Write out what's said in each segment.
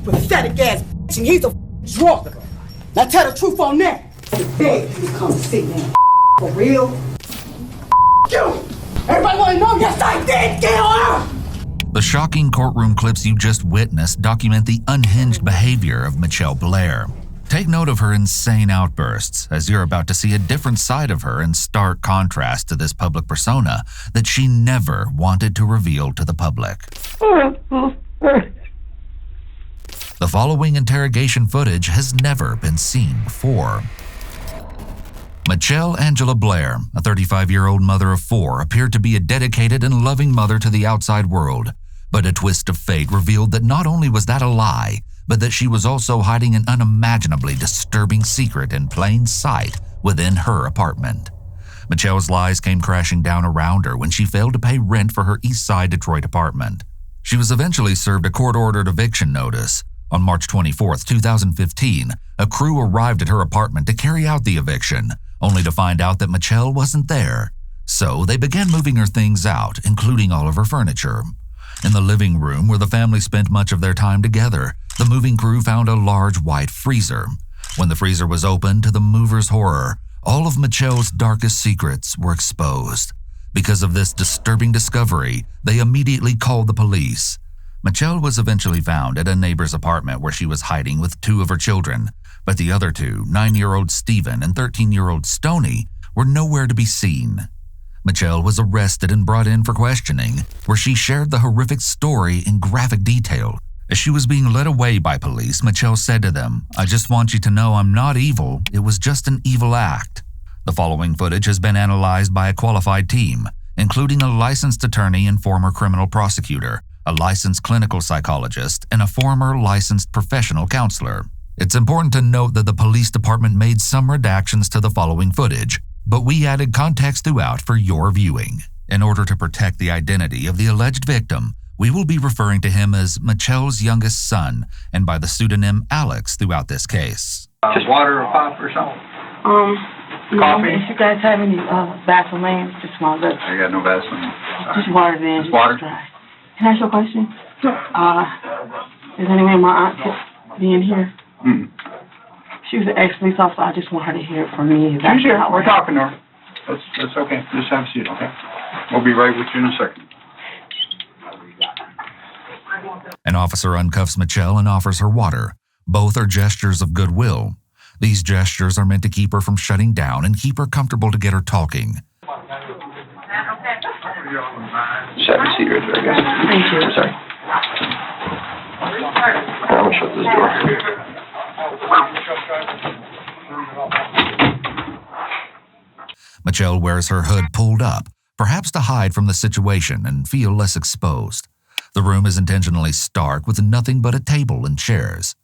pathetic ass bitch, and he's a drunk. Now tell the truth on that. I beg you to come sit down. For real? You! Everybody wanna know? Yes, I did kill her! The shocking courtroom clips you just witnessed document the unhinged behavior of Mitchelle Blair. Take note of her insane outbursts, as you're about to see a different side of her in stark contrast to this public persona that she never wanted to reveal to the public. The following interrogation footage has never been seen before. Mitchelle Angela Blair, a 35-year-old mother of 4, appeared to be a dedicated and loving mother to the outside world. But a twist of fate revealed that not only was that a lie, but that she was also hiding an unimaginably disturbing secret in plain sight within her apartment. Mitchelle's lies came crashing down around her when she failed to pay rent for her East Side Detroit apartment. She was eventually served a court-ordered eviction notice. On March 24, 2015, a crew arrived at her apartment to carry out the eviction, only to find out that Mitchelle wasn't there. So they began moving her things out, including all of her furniture. In the living room, where the family spent much of their time together, the moving crew found a large white freezer. When the freezer was opened, to the movers' horror, all of Mitchelle's darkest secrets were exposed. Because of this disturbing discovery, they immediately called the police. Mitchelle was eventually found at a neighbor's apartment where she was hiding with 2 of her children, but the other 2, 9-year-old Stephen and 13-year-old Stoney, were nowhere to be seen. Mitchelle was arrested and brought in for questioning, where she shared the horrific story in graphic detail. As she was being led away by police, Mitchelle said to them, "I just want you to know I'm not evil. It was just an evil act." The following footage has been analyzed by a qualified team, including a licensed attorney and former criminal prosecutor, a licensed clinical psychologist, and a former licensed professional counselor. It's important to note that the police department made some redactions to the following footage, but we added context throughout for your viewing. In order to protect the identity of the alleged victim, we will be referring to him as Mitchelle's youngest son and by the pseudonym Alex throughout this case. Just water or pop or something? Coffee? If you guys have any Vaseline, just small bit. I got no Vaseline. Just water then. Just water? Dry. Can I ask you a question? Is any way my aunt could be in here? Mm-hmm. She was an ex-police officer. I just want her to hear it from me. She's here. We're talking to her. That's okay. Just have a seat, okay? We'll be right with you in a second. An officer uncuffs Mitchelle and offers her water. Both are gestures of goodwill. These gestures are meant to keep her from shutting down and keep her comfortable to get her talking. Just have a seat right there, I guess. Thank you. Sorry. I'm going to shut this door. Mitchelle wears her hood pulled up, perhaps to hide from the situation and feel less exposed. The room is intentionally stark with nothing but a table and chairs.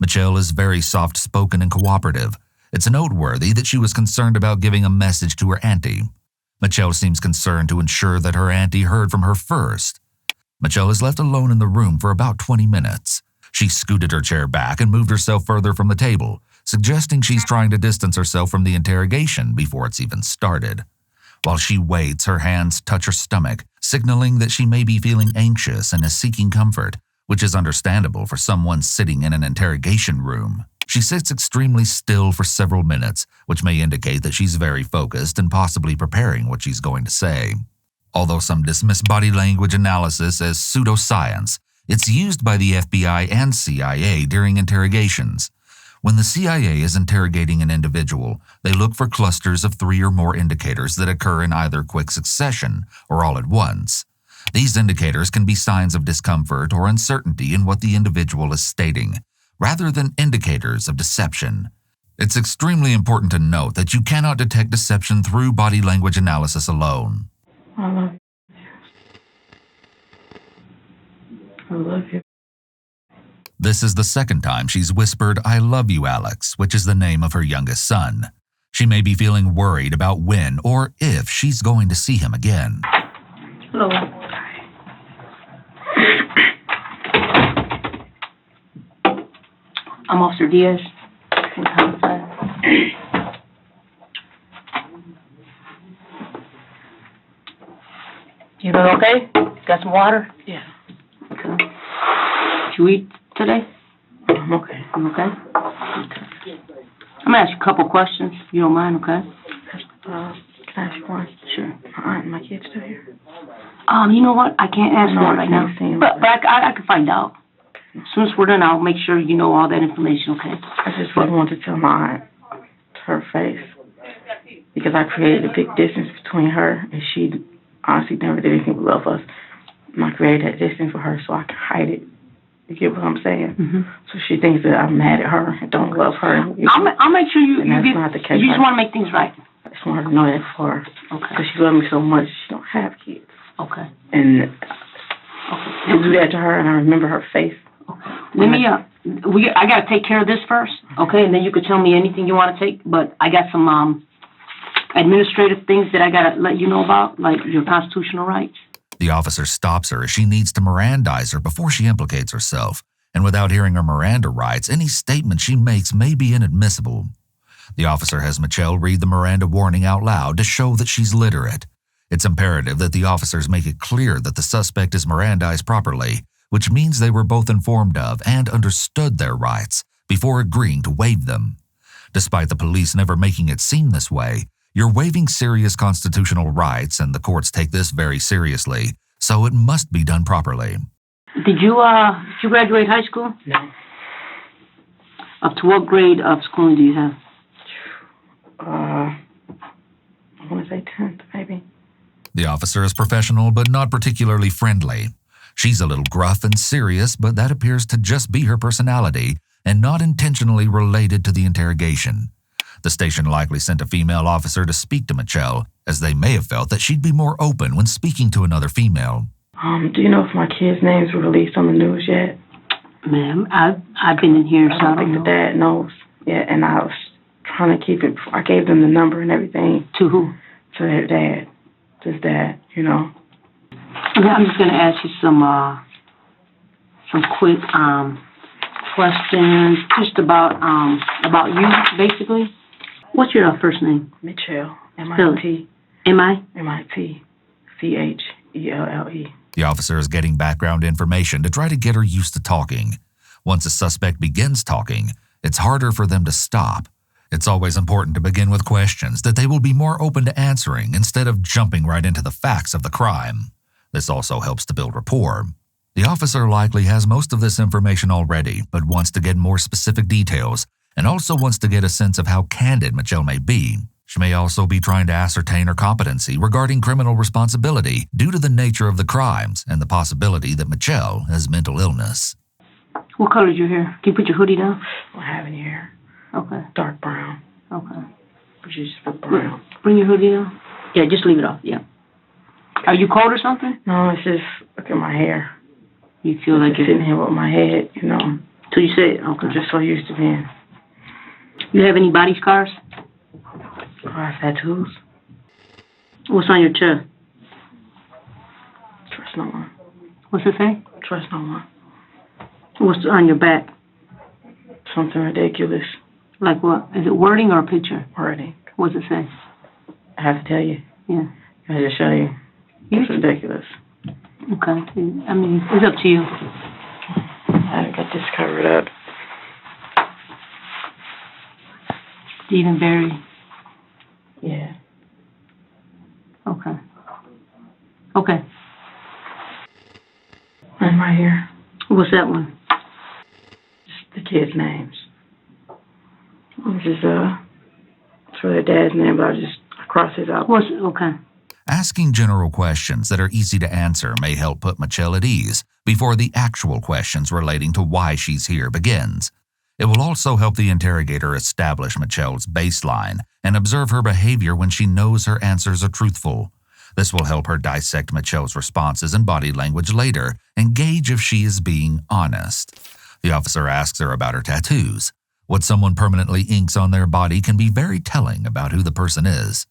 Mitchelle is very soft-spoken and cooperative. It's noteworthy that she was concerned about giving a message to her auntie. Mitchelle seems concerned to ensure that her auntie heard from her first. Mitchelle is left alone in the room for about 20 minutes. She scooted her chair back and moved herself further from the table, suggesting she's trying to distance herself from the interrogation before it's even started. While she waits, her hands touch her stomach, signaling that she may be feeling anxious and is seeking comfort, which is understandable for someone sitting in an interrogation room. She sits extremely still for several minutes, which may indicate that she's very focused and possibly preparing what she's going to say. Although some dismiss body language analysis as pseudoscience, it's used by the FBI and CIA during interrogations. When the CIA is interrogating an individual, they look for clusters of 3 or more indicators that occur in either quick succession or all at once. These indicators can be signs of discomfort or uncertainty in what the individual is stating, rather than indicators of deception. It's extremely important to note that you cannot detect deception through body language analysis alone. I love you. I love you. This is the second time she's whispered, "I love you, Alex," which is the name of her youngest son. She may be feeling worried about when or if she's going to see him again. Hello. I'm Officer Diaz. You doing okay? Got some water? Yeah. Okay. Did you eat today? Okay. Okay? Okay. I'm gonna ask you a couple questions, if you don't mind, okay? Can I ask you one? Sure. My aunt and my kids still here? You know what? I can't answer No, that I right can't now. see 'em. But I can find out. As soon as we're done, I'll make sure you know all that information, okay? I just really want to tell my aunt to her face, because I created a big distance between her, and she honestly never did anything but love us. And I created that distance with her so I can hide it. You get what I'm saying? Mm-hmm. So she thinks that I'm mad at her and don't love her. I'll make sure you And that's get, not the case. you just want to make things right. I just want her to know that for her. Okay. Because she loves me so much, she don't have kids. Okay. And Okay. to do that to her, and I remember her face. Okay. Let me, I gotta take care of this first, okay? And then you could tell me anything you want to take, but I got some, administrative things that I gotta let you know about, like your constitutional rights. The officer stops her as she needs to Mirandize her before she implicates herself, and without hearing her Miranda rights, any statement she makes may be inadmissible. The officer has Mitchelle read the Miranda warning out loud to show that she's literate. It's imperative that the officers make it clear that the suspect is Mirandized properly, which means they were both informed of and understood their rights before agreeing to waive them. Despite the police never making it seem this way, you're waiving serious constitutional rights, and the courts take this very seriously, so it must be done properly. Did you graduate high school? No. Up to what grade of schooling do you have? I want to say 10th, maybe. The officer is professional but not particularly friendly. She's a little gruff and serious, but that appears to just be her personality and not intentionally related to the interrogation. The station likely sent a female officer to speak to Mitchelle, as they may have felt that she'd be more open when speaking to another female. Do you know if my kids' names were released on the news yet? Ma'am, I've been in here, so I don't think the dad knows. Yeah, and I was trying to keep it. I gave them the number and everything. To who? To their dad. His dad, you know. Okay, I'm just gonna ask you some quick questions, just about you, basically. What's your first name? Mitchelle. M-I-T. M-I? M-I-T-C-H-E-L-L-E. The officer is getting background information to try to get her used to talking. Once a suspect begins talking, it's harder for them to stop. It's always important to begin with questions that they will be more open to answering instead of jumping right into the facts of the crime. This also helps to build rapport. The officer likely has most of this information already, but wants to get more specific details and also wants to get a sense of how candid Mitchelle may be. She may also be trying to ascertain her competency regarding criminal responsibility due to the nature of the crimes and the possibility that Mitchelle has mental illness. What color is your hair? Can you put your hoodie down? I don't have any hair. Okay. Dark brown. Okay. But you just put brown. Bring your hoodie down. Yeah, just leave it off. Yeah. Are you cold or something? No, it's just, look at my hair. You feel like you're sitting here with my head, you know. So you say, okay. I'm just so used to being. You have any body scars? I have tattoos. What's on your chest? Trust no one. What's it say? Trust no one. What's on your back? Something ridiculous. Like what? Is it wording or a picture? Wording. What's it say? I have to tell you. Yeah. I just show you. It's ridiculous. Okay. I mean, it's up to you. I got this covered up. Stephen Berry. Yeah. Okay. Okay. And right here. What's that one? Just the kids' names. This is it's for their dad's name, but I cross his out. Okay. Asking general questions that are easy to answer may help put Mitchelle at ease before the actual questions relating to why she's here begins. It will also help the interrogator establish Mitchelle's baseline and observe her behavior when she knows her answers are truthful. This will help her dissect Mitchelle's responses and body language later and gauge if she is being honest. The officer asks her about her tattoos. What someone permanently inks on their body can be very telling about who the person is.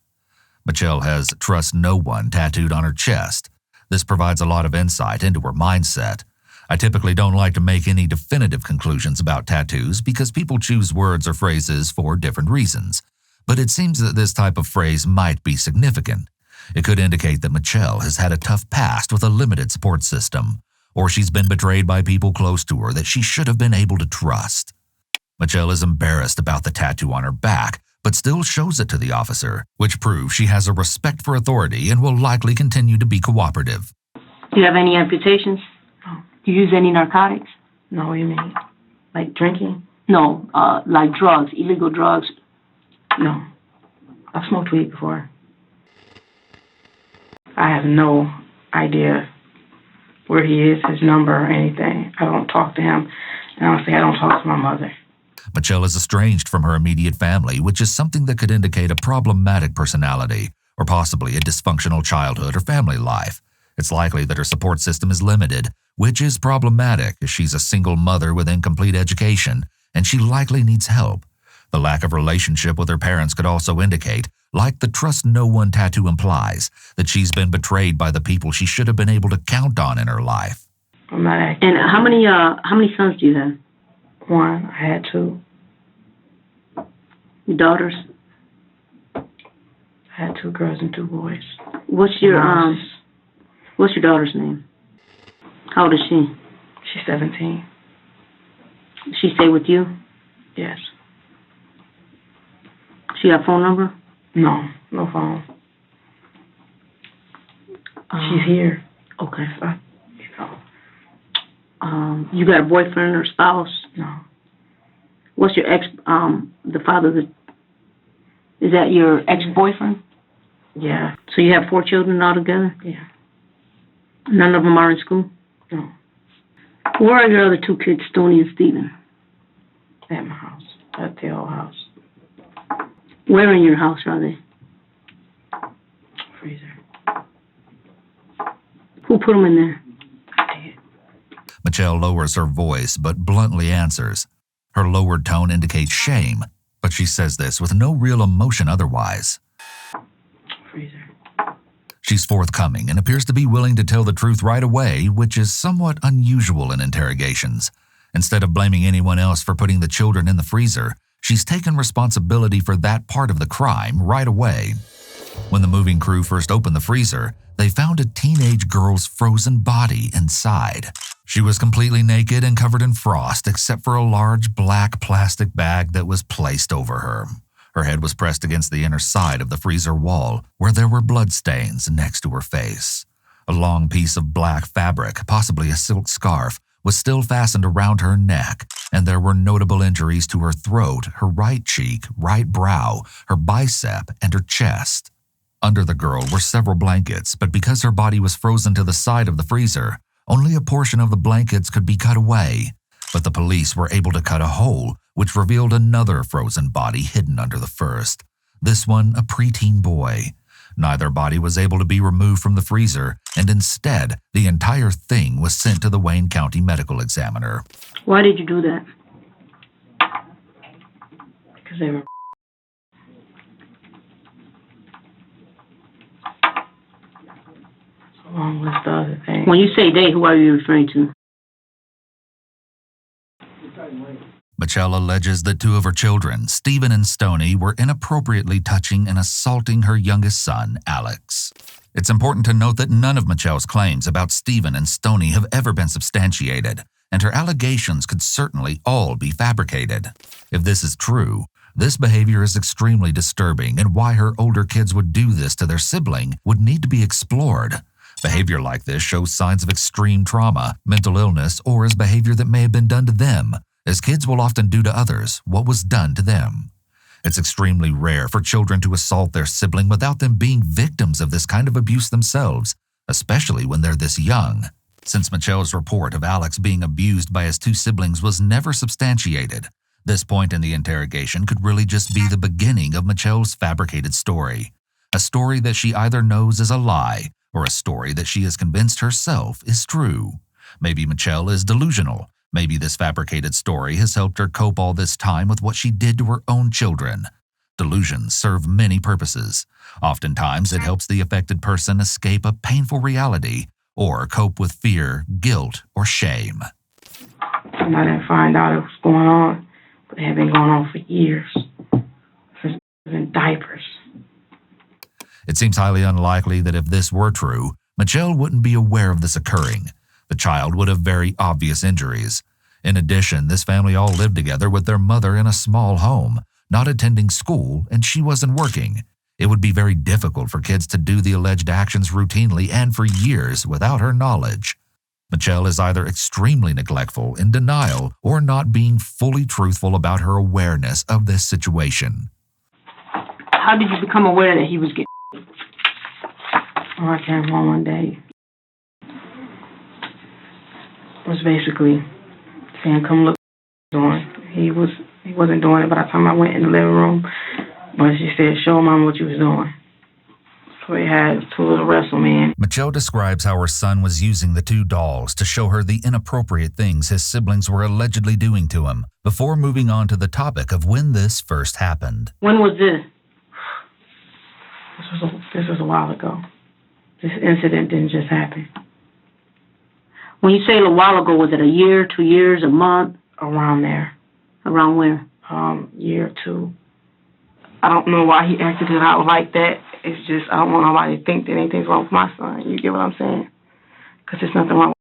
Mitchelle has "trust no one" tattooed on her chest. This provides a lot of insight into her mindset. I typically don't like to make any definitive conclusions about tattoos because people choose words or phrases for different reasons. But it seems that this type of phrase might be significant. It could indicate that Mitchelle has had a tough past with a limited support system, or she's been betrayed by people close to her that she should have been able to trust. Mitchelle is embarrassed about the tattoo on her back, but still shows it to the officer, which proves she has a respect for authority and will likely continue to be cooperative. Do you have any amputations? No. Do you use any narcotics? No, what do you mean? Like drinking? No, like drugs, illegal drugs. No. I've smoked weed before. I have no idea where he is, his number, or anything. I don't talk to him, and honestly, I don't talk to my mother. Mitchelle is estranged from her immediate family, which is something that could indicate a problematic personality, or possibly a dysfunctional childhood or family life. It's likely that her support system is limited, which is problematic as she's a single mother with incomplete education, and she likely needs help. The lack of relationship with her parents could also indicate, like the trust no one tattoo implies, that she's been betrayed by the people she should have been able to count on in her life. I'm not acting. And how many sons do you have? One, I had two. Your daughters? I had 2 girls and 2 boys. What's your daughter's name? How old is she? She's 17. She stay with you? Yes. She got a phone number? No phone. She's here. Okay. You know. You got a boyfriend or spouse? No. What's your the father is that your ex-boyfriend? Yeah. So you have 4 children altogether? Yeah. None of them are in school? No. Where are your other 2 kids, Stoney and Steven? At my house. At the old house. Where in your house are they? Freezer. Who put them in there? I did. Mitchelle lowers her voice but bluntly answers. Her lowered tone indicates shame, but she says this with no real emotion otherwise. Freezer. She's forthcoming and appears to be willing to tell the truth right away, which is somewhat unusual in interrogations. Instead of blaming anyone else for putting the children in the freezer, she's taken responsibility for that part of the crime right away. When the moving crew first opened the freezer, they found a teenage girl's frozen body inside. She was completely naked and covered in frost except for a large black plastic bag that was placed over her. Her head was pressed against the inner side of the freezer wall, where there were bloodstains next to her face. A long piece of black fabric, possibly a silk scarf, was still fastened around her neck, and there were notable injuries to her throat, her right cheek, right brow, her bicep, and her chest. Under the girl were several blankets, but because her body was frozen to the side of the freezer, only a portion of the blankets could be cut away. But the police were able to cut a hole, which revealed another frozen body hidden under the first. This one, a preteen boy. Neither body was able to be removed from the freezer, and instead, the entire thing was sent to the Wayne County Medical Examiner. Why did you do that? Because they were. Along with the other thing. When you say they, who are you referring to? Mitchelle alleges that 2 of her children, Steven and Stoney, were inappropriately touching and assaulting her youngest son, Alex. It's important to note that none of Mitchelle's claims about Steven and Stoney have ever been substantiated, and her allegations could certainly all be fabricated. If this is true, this behavior is extremely disturbing, and why her older kids would do this to their sibling would need to be explored. Behavior like this shows signs of extreme trauma, mental illness, or is behavior that may have been done to them, as kids will often do to others what was done to them. It's extremely rare for children to assault their sibling without them being victims of this kind of abuse themselves, especially when they're this young. Since Mitchelle's report of Alex being abused by his 2 siblings was never substantiated, this point in the interrogation could really just be the beginning of Mitchelle's fabricated story. A story that she either knows is a lie, or a story that she has convinced herself is true. Maybe Mitchelle is delusional. Maybe this fabricated story has helped her cope all this time with what she did to her own children. Delusions serve many purposes. Oftentimes, it helps the affected person escape a painful reality or cope with fear, guilt, or shame. And I didn't find out it was going on, but it had been going on for years. Since I was in diapers. It seems highly unlikely that if this were true, Mitchelle wouldn't be aware of this occurring. The child would have very obvious injuries. In addition, this family all lived together with their mother in a small home, not attending school, and she wasn't working. It would be very difficult for kids to do the alleged actions routinely and for years without her knowledge. Mitchelle is either extremely neglectful, in denial, or not being fully truthful about her awareness of this situation. How did you become aware that he was getting? I came home one day. It was basically saying, come look what he's doing. He wasn't doing it by the time I went in the living room. But she said, show mom what you was doing. So he had two little wrestle men. Mitchelle describes how her son was using the two dolls to show her the inappropriate things his siblings were allegedly doing to him, before moving on to the topic of when this first happened. When was this? This was a while ago. This incident didn't just happen. When you say a while ago, was it a year, 2 years, a month? Around there. Around where? Year or two. I don't know why he acted it out like that. It's just, I don't want nobody to think that anything's wrong with my son. You get what I'm saying? Because there's nothing wrong.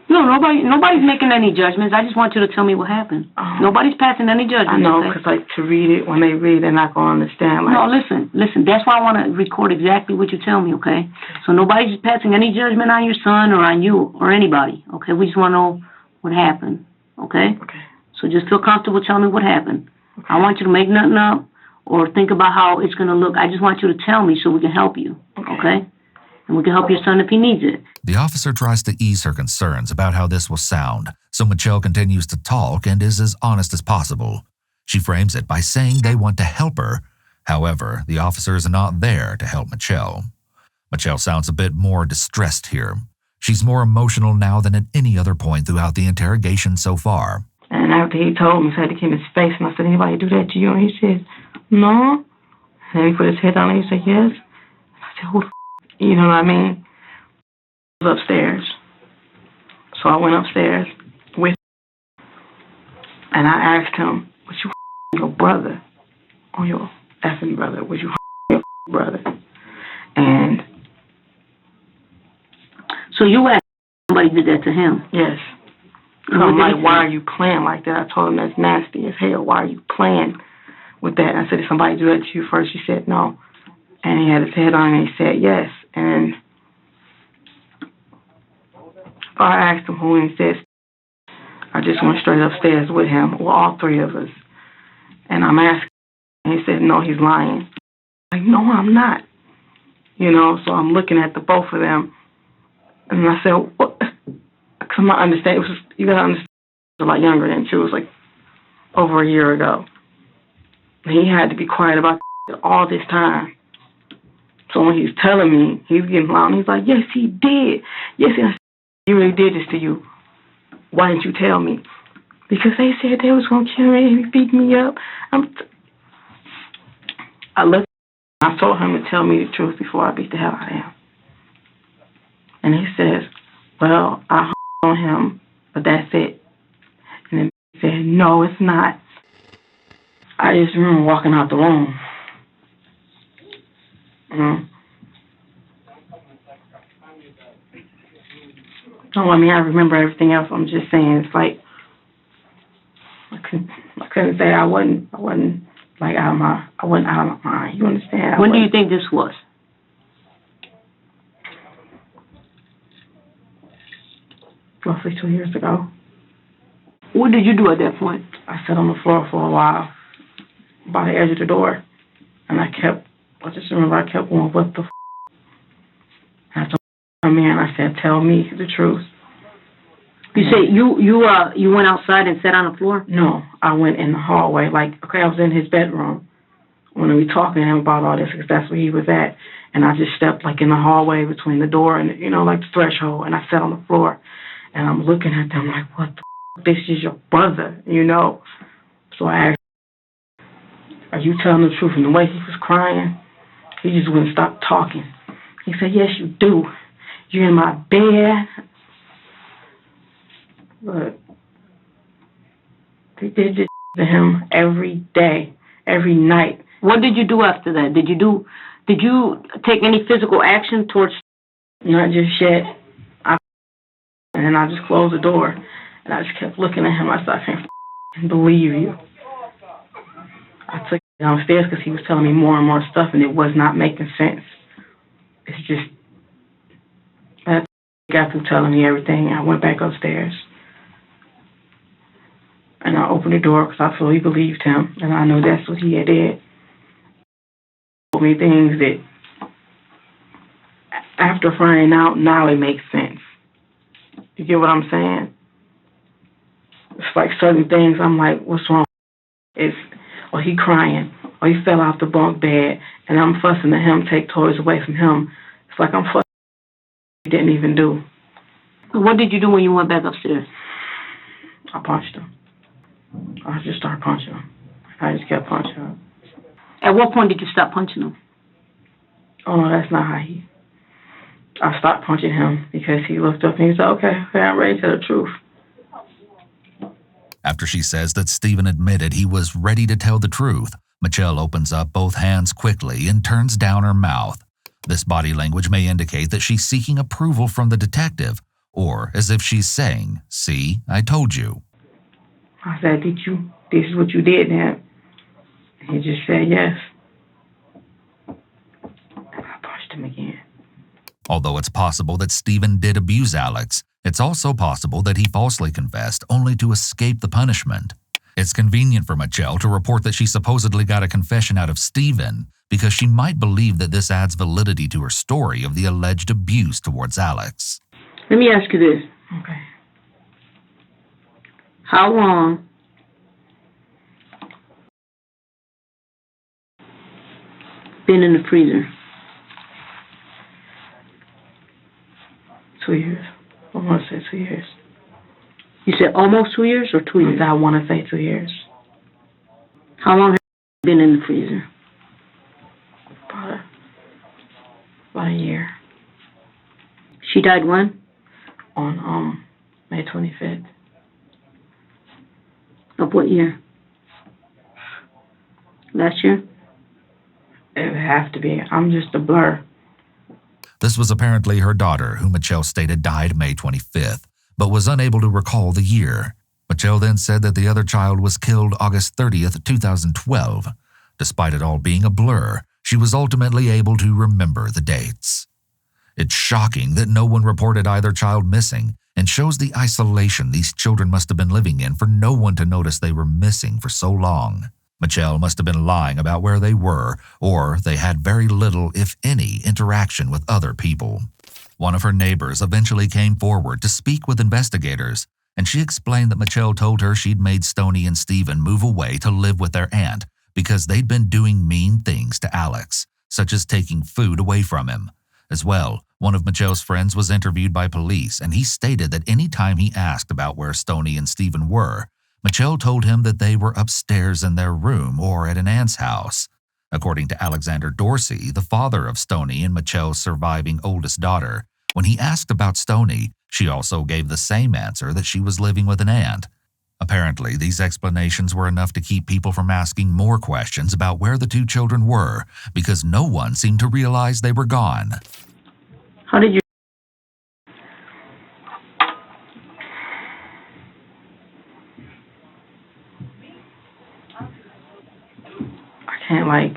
No, nobody's making any judgments. I just want you to tell me what happened. Nobody's passing any judgments. I know, okay? because like to read it, when they read, they're not going to understand. Like, no, listen. That's why I want to record exactly what you tell me, okay? So nobody's passing any judgment on your son or on you or anybody, okay? We just want to know what happened, okay? Okay. So just feel comfortable telling me what happened. Okay. I want you to make nothing up or think about how it's going to look. I just want you to tell me so we can help you, okay? And we can help your son if he needs it. The officer tries to ease her concerns about how this will sound, so Mitchelle continues to talk and is as honest as possible. She frames it by saying they want to help her. However, the officer is not there to help Mitchelle. Mitchelle sounds a bit more distressed here. She's more emotional now than at any other point throughout the interrogation so far. And after he told me, so I had to keep his face, and I said, anybody do that to you? And he said, no. And he put his head down and he said, yes. I said, who the f***? You know what I mean? I was upstairs. So I went upstairs with him, and I asked him, would you your brother or your effing brother? Would you your brother? And so you asked somebody did that to him? yes. So I'm like, why are you playing like that? I told him that's nasty as hell. Why are you playing with that? I said, did somebody do that to you first? He said, no. And he had his head on and he said, yes. And I asked him who, and he said, I just went straight upstairs with him, well, all three of us. And I'm asking, and he said, no, he's lying. I'm like, no, I'm not. You know, so I'm looking at the both of them. And I said, what? Because I understand, it was just, you got to understand, I was a lot younger than she was, like, over a year ago. And he had to be quiet about all this time. So when he's telling me, he's getting loud, and he's like, yes, he did. Yes, he really did this to you. Why didn't you tell me? Because they said they was going to kill me and beat me up. I told him to tell me the truth before I beat the hell out of him. And he says, well, I on him, but that's it. And then he said, no, it's not. I just remember walking out the room. No, I mean, I remember everything else. I'm just saying, it's like, I couldn't say I wasn't like out of my mind. You understand? When do you think this was? Roughly 2 years ago. What did you do at that point? I sat on the floor for a while, by the edge of the door, and I just remember I kept going, what the f***? And I told my man, I said, tell me the truth. You say you went outside and sat on the floor? No, I went in the hallway. Like, okay, I was in his bedroom when we were talking to him about all this, because that's where he was at. And I just stepped, like, in the hallway between the door and, you know, like the threshold, and I sat on the floor. And I'm looking at them like, what the f***? This is your brother, you know? So I asked, are you telling the truth? And the way he was crying, he just wouldn't stop talking. He said, yes, you do. You're in my bed. But they did this to him every day, every night. What did you do after that? Did you take any physical action towards? Not just yet. then I just closed the door, and I just kept looking at him. I said, I can't believe you. I took him downstairs because he was telling me more and more stuff, and it was not making sense. It's just, that got through telling me everything. I went back upstairs, and I opened the door because I fully believed him, and I know that's what he had did. He told me things that, after finding out, now it makes sense. You get what I'm saying? It's like certain things, I'm like, what's wrong? Or he crying, or he fell off the bunk bed, and I'm fussing at him, take toys away from him. It's like I'm fussing he didn't even do. What did you do when you went back upstairs? I punched him. I just started punching him. I just kept punching him. At what point did you stop punching him? Oh, no, that's not how he... I stopped punching him because he looked up and he said, okay, I'm ready to tell the truth. After she says that Stephen admitted he was ready to tell the truth, Mitchelle opens up both hands quickly and turns down her mouth. This body language may indicate that she's seeking approval from the detective, or as if she's saying, see, I told you. I said, this is what you did, Nat? He just said yes. And I punched him again. Although it's possible that Stephen did abuse Alex, it's also possible that he falsely confessed only to escape the punishment. It's convenient for Mitchelle to report that she supposedly got a confession out of Stephen because she might believe that this adds validity to her story of the alleged abuse towards Alex. Let me ask you this. Okay. How long been in the freezer? 2 years. I want to say 2 years. You said almost 2 years or 2 years? I want to say 2 years. How long have you been in the freezer? About a year. She died when? On May 25th. Of what year? Last year? It would have to be. I'm just a blur. This was apparently her daughter, who Mitchelle stated died May 25th, but was unable to recall the year. Mitchelle then said that the other child was killed August 30th, 2012. Despite it all being a blur, she was ultimately able to remember the dates. It's shocking that no one reported either child missing and shows the isolation these children must have been living in for no one to notice they were missing for so long. Mitchelle must have been lying about where they were, or they had very little, if any, interaction with other people. One of her neighbors eventually came forward to speak with investigators, and she explained that Mitchelle told her she'd made Stoney and Stephen move away to live with their aunt because they'd been doing mean things to Alex, such as taking food away from him. As well, one of Mitchelle's friends was interviewed by police, and he stated that any time he asked about where Stoney and Stephen were, Mitchelle told him that they were upstairs in their room or at an aunt's house. According to Alexander Dorsey, the father of Stoney and Mitchelle's surviving oldest daughter, when he asked about Stoney, she also gave the same answer that she was living with an aunt. Apparently, these explanations were enough to keep people from asking more questions about where the two children were, because no one seemed to realize they were gone. How did you... I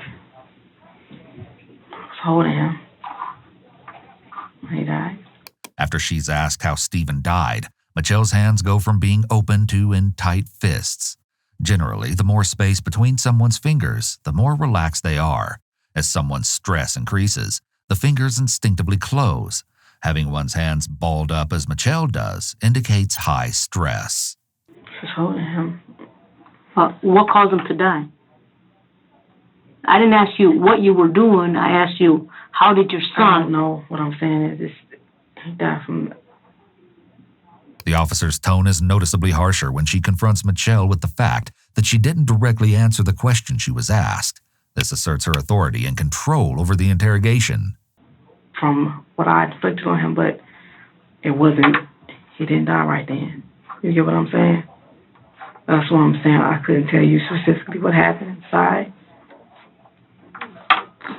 was holding him when he died. After she's asked how Stephen died, Mitchelle's hands go from being open to in tight fists. Generally, the more space between someone's fingers, the more relaxed they are. As someone's stress increases, the fingers instinctively close. Having one's hands balled up as Mitchelle does indicates high stress. Just holding him. What caused him to die? I didn't ask you what you were doing. I asked you, how did your son... I don't know. What I'm saying is he died from... The officer's tone is noticeably harsher when she confronts Mitchelle with the fact that she didn't directly answer the question she was asked. This asserts her authority and control over the interrogation. From what I inflicted on him, but it wasn't... He didn't die right then. You get what I'm saying? That's what I'm saying. I couldn't tell you specifically what happened inside.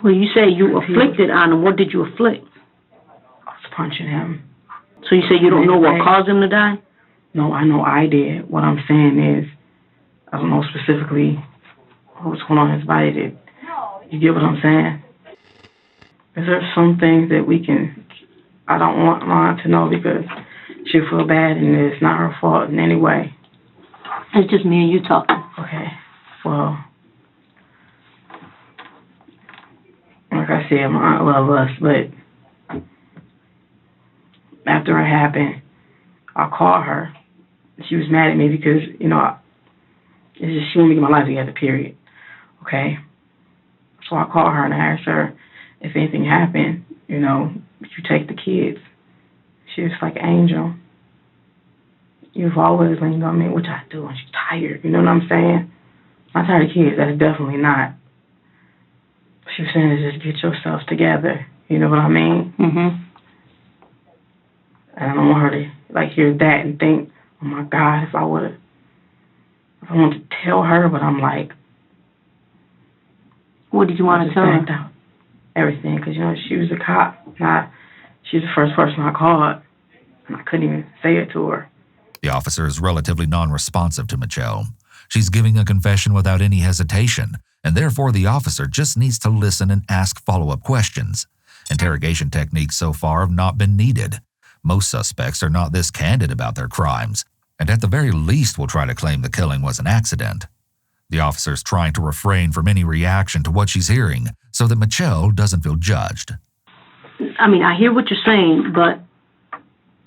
Well, you say you afflicted on him. What did you afflict? I was punching him. So you say you don't know what caused him to die? No, I know I did. What I'm saying is, I don't know specifically what's going on in his body. You get what I'm saying? Is there some things that we can, I don't want Mom to know because she'll feel bad and it's not her fault in any way. It's just me and you talking. Okay, well, like I said, my aunt loves us, but after it happened, I called her. She was mad at me because, you know, it's just she wanted me to get my life together, period. Okay? So I called her and I asked her if anything happened, you know, you take the kids. She was like, Angel, you've always leaned on me, which I do, and she's tired, you know what I'm saying? I'm tired of kids, that's definitely not. She was saying to just get yourself together, you know what I mean? Mm-hmm. And I don't want her to, like, hear that and think, oh my God, if I wanted to tell her, but I'm like, what did you want to tell her? Out everything, because, you know, she was a cop. She's the first person I called, and I couldn't even say it to her. The officer is relatively non-responsive to Mitchelle. She's giving a confession without any hesitation, and therefore the officer just needs to listen and ask follow-up questions. Interrogation techniques so far have not been needed. Most suspects are not this candid about their crimes, and at the very least will try to claim the killing was an accident. The officer's trying to refrain from any reaction to what she's hearing so that Mitchelle doesn't feel judged. I mean, I hear what you're saying, but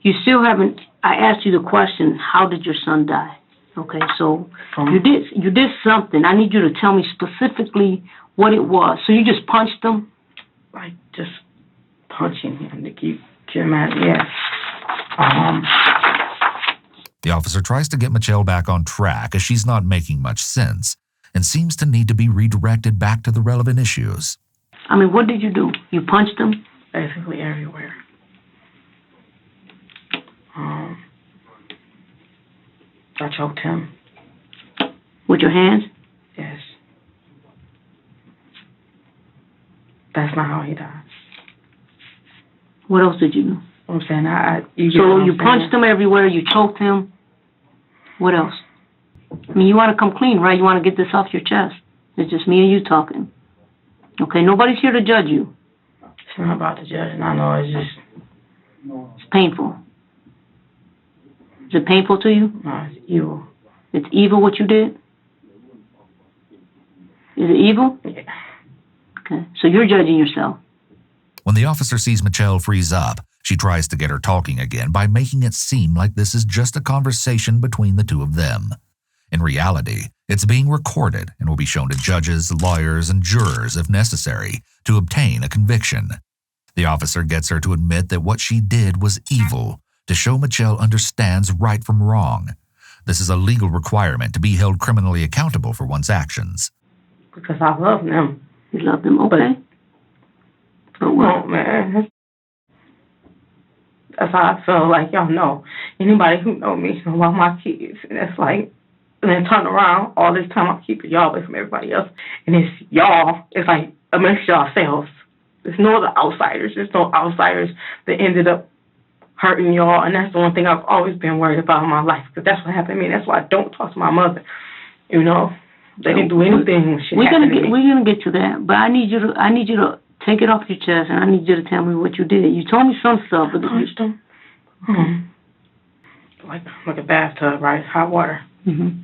you still haven't, I asked you the question, how did your son die? Okay, so you did something. I need you to tell me specifically what it was. So you just punched him? Like, just punching him to keep him at, yes. The officer tries to get Mitchelle back on track as she's not making much sense and seems to need to be redirected back to the relevant issues. I mean, what did you do? You punched him? Basically everywhere. I choked him. With your hands? Yes. That's not how he died. What else did you do? I'm saying, you punched him everywhere, you choked him. What else? I mean, you want to come clean, right? You want to get this off your chest. It's just me and you talking. Okay, nobody's here to judge you. It's not about the judging, I know, it's just... It's painful. Is it painful to you? No, it's evil. It's evil what you did? Is it evil? Yeah. Okay, so you're judging yourself. When the officer sees Mitchelle freeze up, she tries to get her talking again by making it seem like this is just a conversation between the two of them. In reality, it's being recorded and will be shown to judges, lawyers, and jurors if necessary to obtain a conviction. The officer gets her to admit that what she did was evil, to show Mitchelle understands right from wrong. This is a legal requirement to be held criminally accountable for one's actions. Because I love them. You love them, okay. But what? Oh, man. That's how I feel, like, y'all know. Anybody who know me know about my kids. And it's like, and then turn around, all this time I'm keeping y'all away from everybody else. And it's y'all, it's like amongst yourselves. There's no other outsiders. There's no outsiders that ended up hurting y'all. And that's the one thing I've always been worried about in my life. Because that's what happened to me. That's why I don't talk to my mother. You know? They didn't do anything when shit happened to me. We're gonna get to that. But I need you to take it off your chest, and I need you to tell me what you did. You told me some stuff, but punched them. Like a bathtub, right? Hot water. Mm-hmm.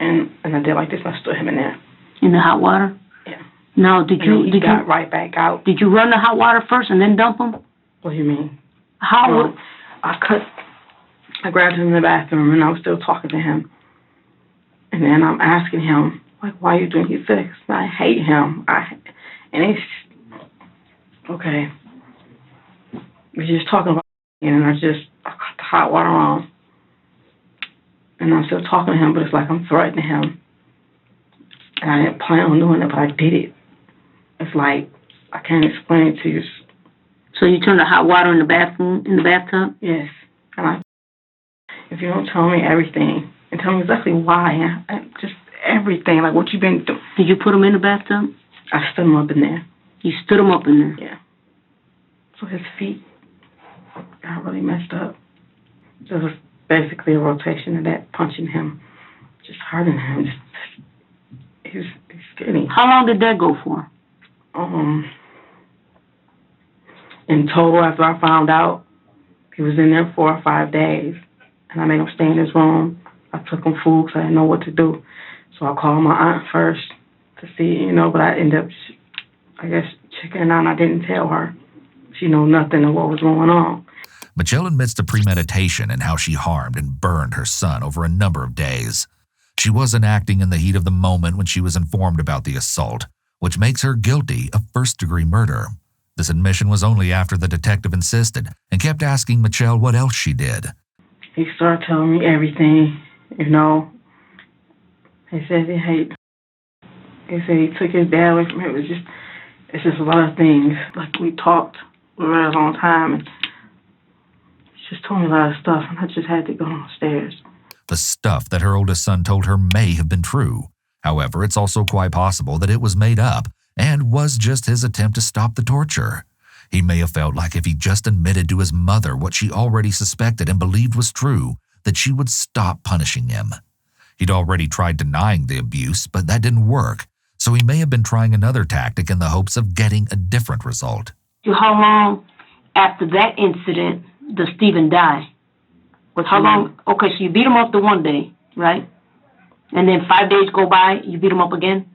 And I did like this. And I stood him in there. In the hot water? Yeah. Now, He got right back out. Did you run the hot water first and then dump him? What do you mean? How? I grabbed him in the bathroom and I was still talking to him. And then I'm asking him, like, why are you doing? He said, I hate him. And it's okay. We're just talking about it, and I got the hot water on. And I'm still talking to him, but it's like I'm threatening him. And I didn't plan on doing it, but I did it. It's like, I can't explain it to you. So you turned the hot water in the bathtub? Yes. And if you don't tell me everything, and tell me exactly why, and just everything, like what you've been doing. Did you put him in the bathtub? I stood him up in there. You stood him up in there? Yeah. So his feet got really messed up. There was basically a rotation of that, punching him, just hurting him. He's skinny. How long did that go for? In total, after I found out, he was in there 4 or 5 days, and I made him stay in his room. I took him food because I didn't know what to do. So I called my aunt first to see, but I ended up, I guess, checking out, and I didn't tell her. She knew nothing of what was going on. Mitchelle admits to premeditation and how she harmed and burned her son over a number of days. She wasn't acting in the heat of the moment when she was informed about the assault, which makes her guilty of first-degree murder. This admission was only after the detective insisted and kept asking Mitchelle what else she did. He started telling me everything, He said he took his dad away from him. It's just a lot of things. Like, we talked for a very long time, and he just told me a lot of stuff, and I just had to go downstairs. The stuff that her oldest son told her may have been true. However, it's also quite possible that it was made up and was just his attempt to stop the torture. He may have felt like if he just admitted to his mother what she already suspected and believed was true, that she would stop punishing him. He'd already tried denying the abuse, but that didn't work, so he may have been trying another tactic in the hopes of getting a different result. How long after that incident does Stephen die? How long? Okay, so you beat him up the one day, right? And then 5 days go by, you beat him up again?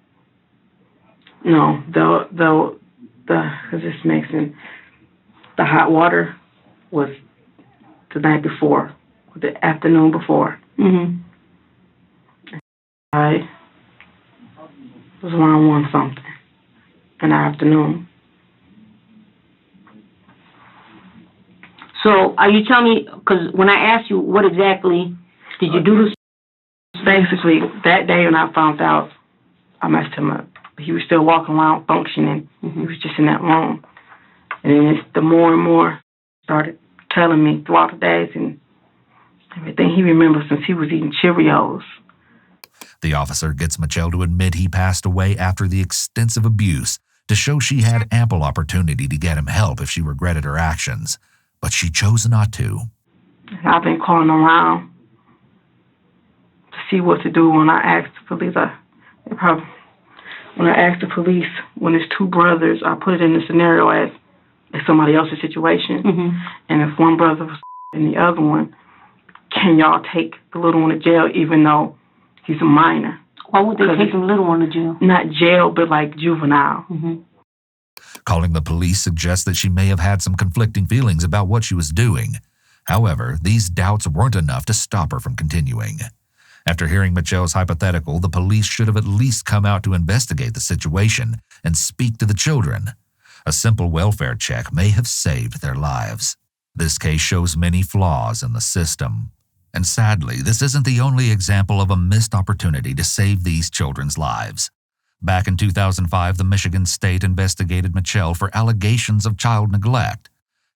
No, because it's mixing. The hot water was the night before, the afternoon before. Mm-hmm. I was around 1 something in the afternoon. So are you telling me, because when I asked you what exactly did you do this? Basically, that day when I found out, I messed him up. He was still walking around functioning. Mm-hmm. He was just in that room. And then the more and more started telling me throughout the days and everything he remembers since he was eating Cheerios. The officer gets Mitchelle to admit he passed away after the extensive abuse to show she had ample opportunity to get him help if she regretted her actions, but she chose not to. And I've been calling around to see what to do when I asked the police. When I asked the police, when it's 2 brothers, I put it in the scenario as somebody else's situation. Mm-hmm. And if one brother was in the other one, can y'all take the little one to jail even though he's a minor? Why would they take the little one to jail? Not jail, but like juvenile. Mm-hmm. Calling the police suggests that she may have had some conflicting feelings about what she was doing. However, these doubts weren't enough to stop her from continuing. After hearing Mitchelle's hypothetical, the police should have at least come out to investigate the situation and speak to the children. A simple welfare check may have saved their lives. This case shows many flaws in the system. And sadly, this isn't the only example of a missed opportunity to save these children's lives. Back in 2005, the Michigan State investigated Mitchelle for allegations of child neglect.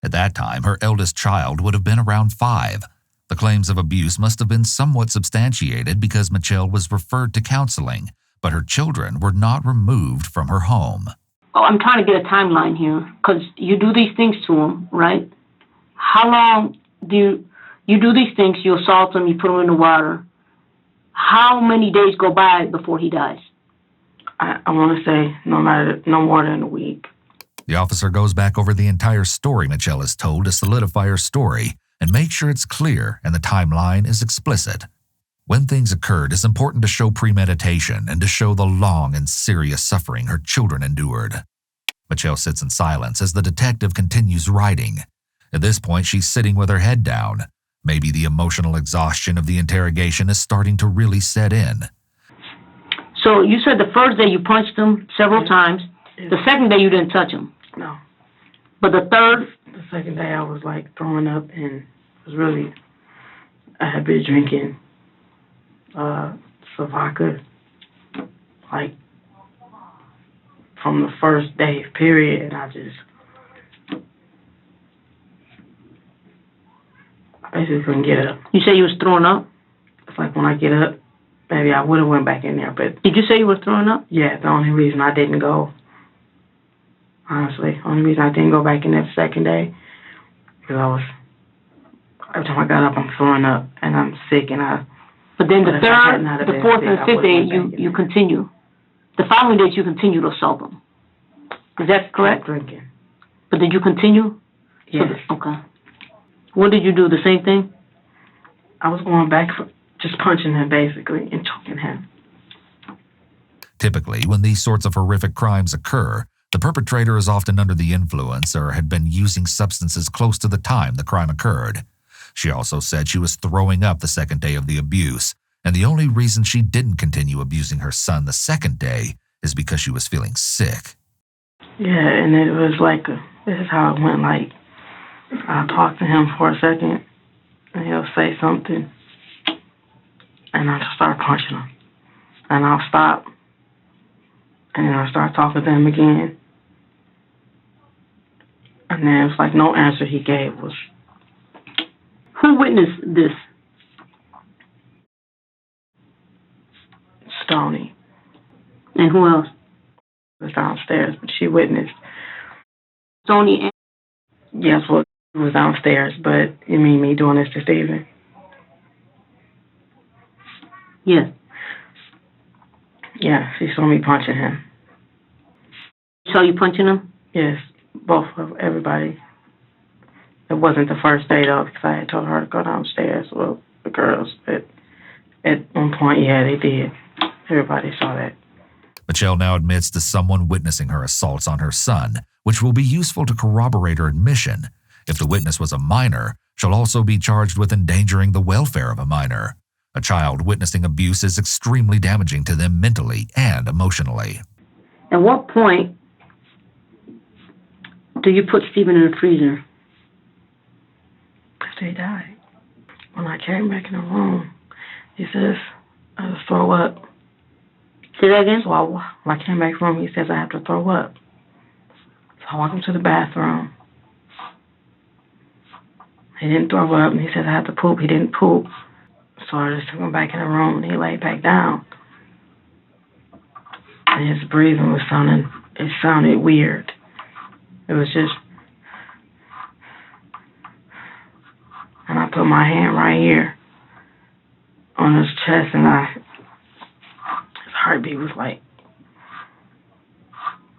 At that time, her eldest child would have been around 5. The claims of abuse must have been somewhat substantiated because Mitchelle was referred to counseling, but her children were not removed from her home. Oh, I'm trying to get a timeline here, because you do these things to him, right? How long do you do these things? You assault him, you put him in the water. How many days go by before he dies? I want to say no more than a week. The officer goes back over the entire story Mitchelle is told to solidify her story and make sure it's clear and the timeline is explicit. When things occurred, it's important to show premeditation and to show the long and serious suffering her children endured. Mitchelle sits in silence as the detective continues writing. At this point, she's sitting with her head down. Maybe the emotional exhaustion of the interrogation is starting to really set in. So you said the first day you punched him several times. The second day you didn't touch him. No. But the third? The second day I was like throwing up and I had been drinking vodka, like from the first day period, and I basically couldn't get up. You say you was throwing up? It's like when I get up, maybe I would have went back in there, but... Did you say you were throwing up? Yeah, the only reason I didn't go, honestly. Only reason I didn't go back in that second day, because every time I got up, I'm throwing up, and I'm sick, and But then the third, the fourth, and the fifth day, you continue. The following days, you continue to assault them. Is that correct? Drinking. But did you continue? Yes. Okay. What did you do? The same thing? I was going back for just punching him, basically, and choking him. Typically, when these sorts of horrific crimes occur, the perpetrator is often under the influence or had been using substances close to the time the crime occurred. She also said she was throwing up the second day of the abuse, and the only reason she didn't continue abusing her son the second day is because she was feeling sick. Yeah, and it was like, this is how it went, like, I'll talk to him for a second, and he'll say something, and I'll start punching him. And I'll stop, and then I'll start talking to him again. And then it was like no answer he gave was... Who witnessed this? Stoney. And who else? Was downstairs, but she witnessed. Stoney and... Yes, well, he was downstairs, but you mean me doing this to Steven? Yes. Yeah, she saw me punching him. Saw you punching him? Yes, both of everybody. It wasn't the first day, though, because I had told her to go downstairs with the girls, but at one point, yeah, they did. Everybody saw that. Mitchelle now admits to someone witnessing her assaults on her son, which will be useful to corroborate her admission. If the witness was a minor, she'll also be charged with endangering the welfare of a minor. A child witnessing abuse is extremely damaging to them mentally and emotionally. At what point do you put Steven in the freezer? Because he died. When I came back in the room, he says, I just throw up. Say that again? So when I came back from him, he says I have to throw up. So I walk him to the bathroom. He didn't throw up, and he says I have to poop. He didn't poop. So I just took him back in the room, and he laid back down. And his breathing was sounded weird. It was just, and I put my hand right here on his chest, and his heartbeat was like,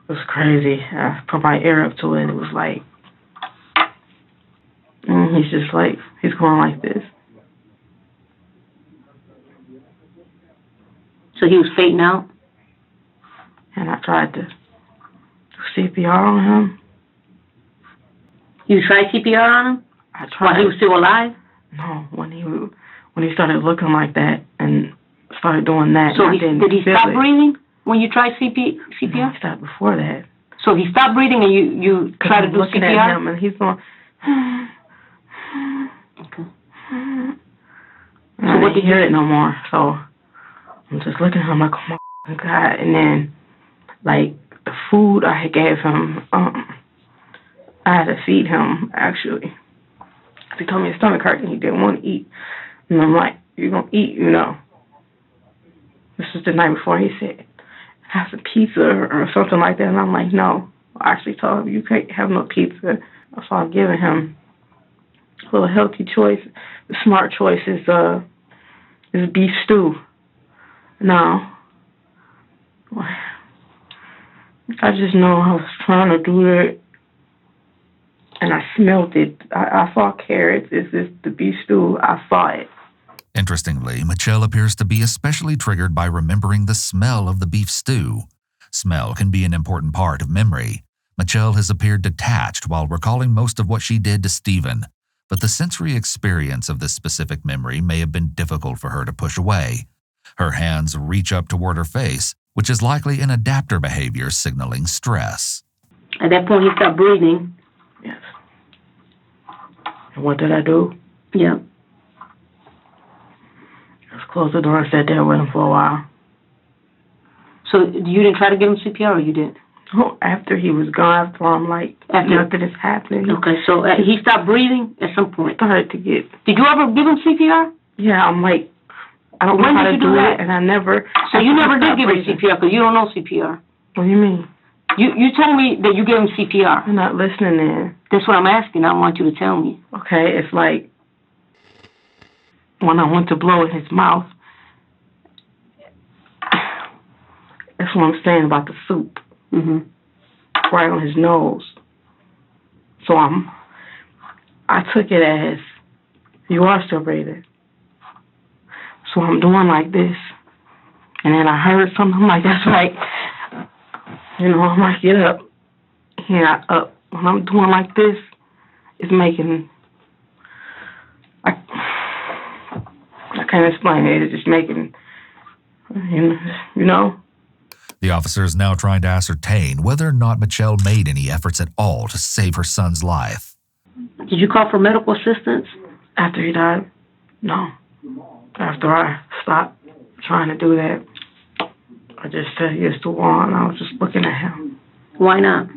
it was crazy. I put my ear up to it, and it was like, and he's just like, he's going like this. So he was fading out? And I tried to do CPR on him. You tried CPR on him? I tried. While he was still alive? No, when he started looking like that and started doing that. So did he stop breathing when you tried CPR? No, he stopped before that. So he stopped breathing and you tried to do looking CPR? At him and he's going. Okay. And I didn't hear it no more. So I'm just looking at him like, oh my God. And then, like, the food I had gave him, I had to feed him, actually. He told me his stomach hurt and he didn't want to eat. And I'm like, you're going to eat, you know. This was the night before. He said, have some pizza or something like that. And I'm like, no. I actually told him, you can't have no pizza. So I'm giving him a little healthy choice. The smart choice is beef stew. Now, I just know I was trying to do it, and I smelled it. I saw carrots. Is this the beef stew? I saw it. Interestingly, Mitchelle appears to be especially triggered by remembering the smell of the beef stew. Smell can be an important part of memory. Mitchelle has appeared detached while recalling most of what she did to Steven, but the sensory experience of this specific memory may have been difficult for her to push away. Her hands reach up toward her face, which is likely an adapter behavior signaling stress. At that point, he stopped breathing. Yes. And what did I do? Yeah. I just closed the door and sat there with him for a while. So you didn't try to give him CPR, or you did? Oh, after he was gone, after I'm like, after this happened. Okay, so he stopped breathing at some point. Started to get. Did you ever give him CPR? Yeah, I'm like, I don't know how to do it, and I never. So you never did give him CPR because you don't know CPR. What do you mean? You told me that you gave him CPR. You're not listening in. That's what I'm asking. I want you to tell me. Okay, it's like when I went to blow in his mouth. That's what I'm saying about the soup. Mm-hmm. Right on his nose. So I took it as, you are still breathing. So I'm doing like this. And then I heard something, I'm like, that's right. You know, I'm like, get up. Yeah, up. When I'm doing like this, it's making, I can't explain it. It's just making, you know. The officer is now trying to ascertain whether or not Mitchelle made any efforts at all to save her son's life. Did you call for medical assistance? After he died? No. After I stopped trying to do that, I just said yes to wall, and I was just looking at him. Why not?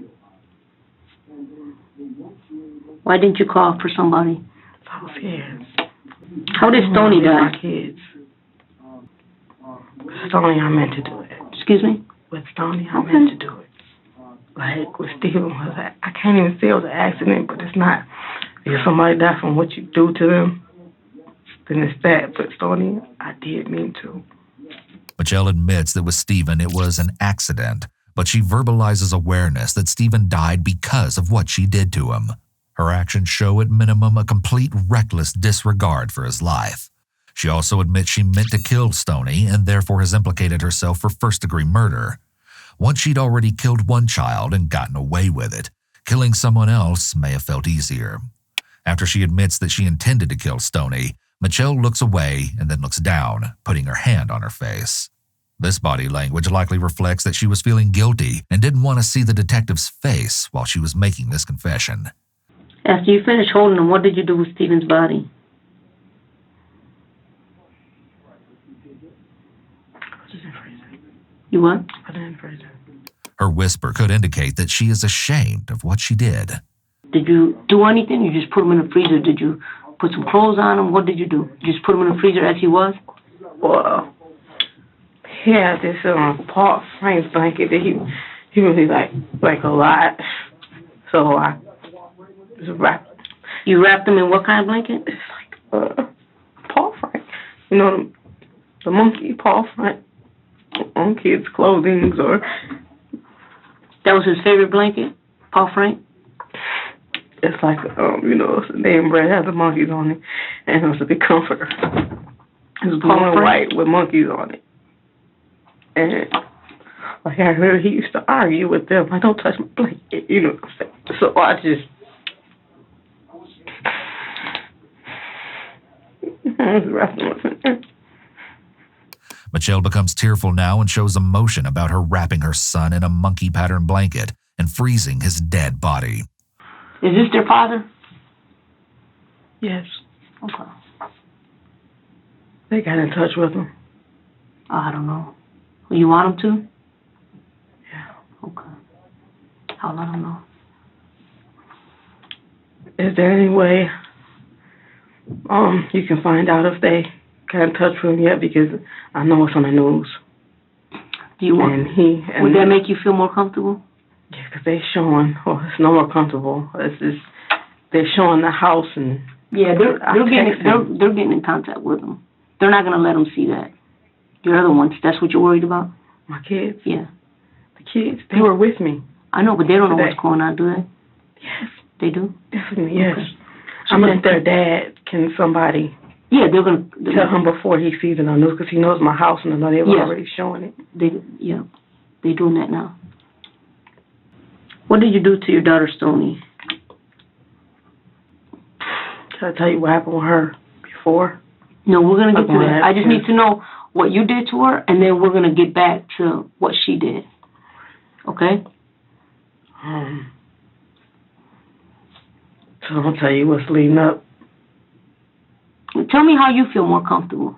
Why didn't you call for somebody? I was scared. How did Stoney die? My kids. Stoney, I meant to do it. Excuse me? With Stoney, I meant to do it. Like with Steven, I can't even say it was an accident, but it's not. If somebody dies from what you do to them, then it's that. But Stoney, I did mean to. Mitchelle admits that with Steven it was an accident, but she verbalizes awareness that Steven died because of what she did to him. Her actions show at minimum a complete reckless disregard for his life. She also admits she meant to kill Stoney and therefore has implicated herself for first-degree murder. Once she'd already killed one child and gotten away with it, killing someone else may have felt easier. After she admits that she intended to kill Stoney, Mitchelle looks away and then looks down, putting her hand on her face. This body language likely reflects that she was feeling guilty and didn't want to see the detective's face while she was making this confession. After you finished holding him, what did you do with Steven's body? You what? I didn't freeze it. Her whisper could indicate that she is ashamed of what she did. Did you do anything? You just put him in the freezer? Did you put some clothes on him? What did you do? You just put him in the freezer as he was? Well, he had this Paul Frank's blanket that he really like a lot. So I just wrapped. You wrapped him in what kind of blanket? It's like Paul Frank. You know, the monkey Paul Frank on kids' clothing or... That was his favorite blanket? Paul Frank? It's like, you know, it's a name brand, has the monkeys on it, and it was a big comforter. It was blue and white with monkeys on it. And, like, I heard he used to argue with them, like, don't touch my blanket, you know what I'm saying? So I just... I was wrapping up. Mitchelle becomes tearful now and shows emotion about her wrapping her son in a monkey-patterned blanket and freezing his dead body. Is this their father? Yes. Okay. They got in touch with him. I don't know. You want him to? Yeah. Okay. I'll let him know. Is there any way you can find out if they got in touch with him yet? Because I know it's on the news. Do you want? Would that make you feel more comfortable? Yeah, because they're showing. Well, it's no more comfortable. It's just they're showing the house and. Yeah, they're getting in contact with him. They're not gonna let them see that. Your other ones. That's what you're worried about. My kids. Yeah. The kids. They were with me. I know, but they don't know what's going on, do they? Yes. They do. Definitely. Yes. Okay. I mean, their dad. Can somebody? Yeah, they're gonna tell him before he sees it on news because he knows my house and I know they were already showing it. They're doing that now. What did you do to your daughter, Stoney? Can I tell you what happened with her before? No, we're gonna get to that. I just need to know what you did to her, and then we're gonna get back to what she did. Okay? So I'll tell you what's leading up. Tell me how you feel more comfortable.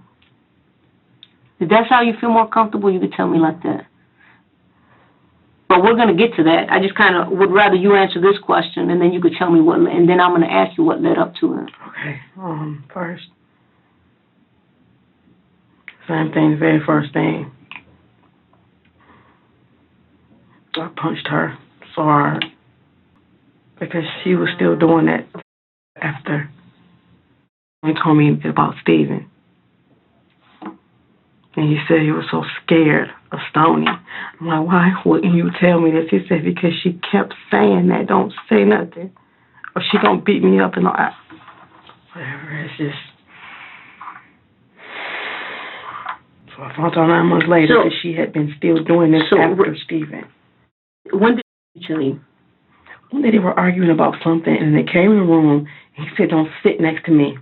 If that's how you feel more comfortable, you could tell me like that. But we're going to get to that. I just kind of would rather you answer this question, and then you could tell me what, and then I'm going to ask you what led up to it. Okay. First, same thing, the very first thing. I punched her so hard because she was still doing that after he told me about Steven. And he said he was so scared of Stoney. I'm like, why wouldn't you tell me this? He said, because she kept saying that, don't say nothing. Or she gonna beat me up and all that. Whatever, it's just... So I found out 9 months later that she had been still doing this after Steven. When did you leave? One day they were arguing about something, and they came in the room, and he said, don't sit next to me.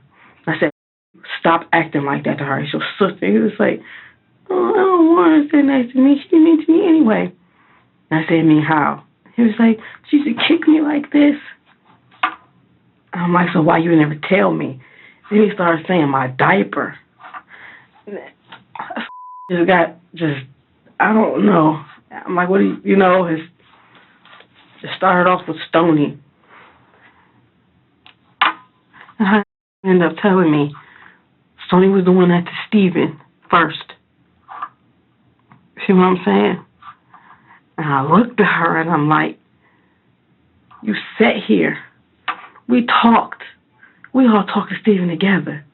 I said, stop acting like that to her. It's your sister. He was like, oh, I don't want her to sit next to me. She didn't mean to me anyway. And I said, mean how? He was like, she used to kick me like this. I'm like, so why you never tell me? Then he started saying my diaper. I don't know. I'm like, what do you know, it started off with Stoney. And he ended up telling me Stoney was doing that to Steven first. See what I'm saying? And I looked at her and I'm like, you sat here. We talked. We all talked to Steven together.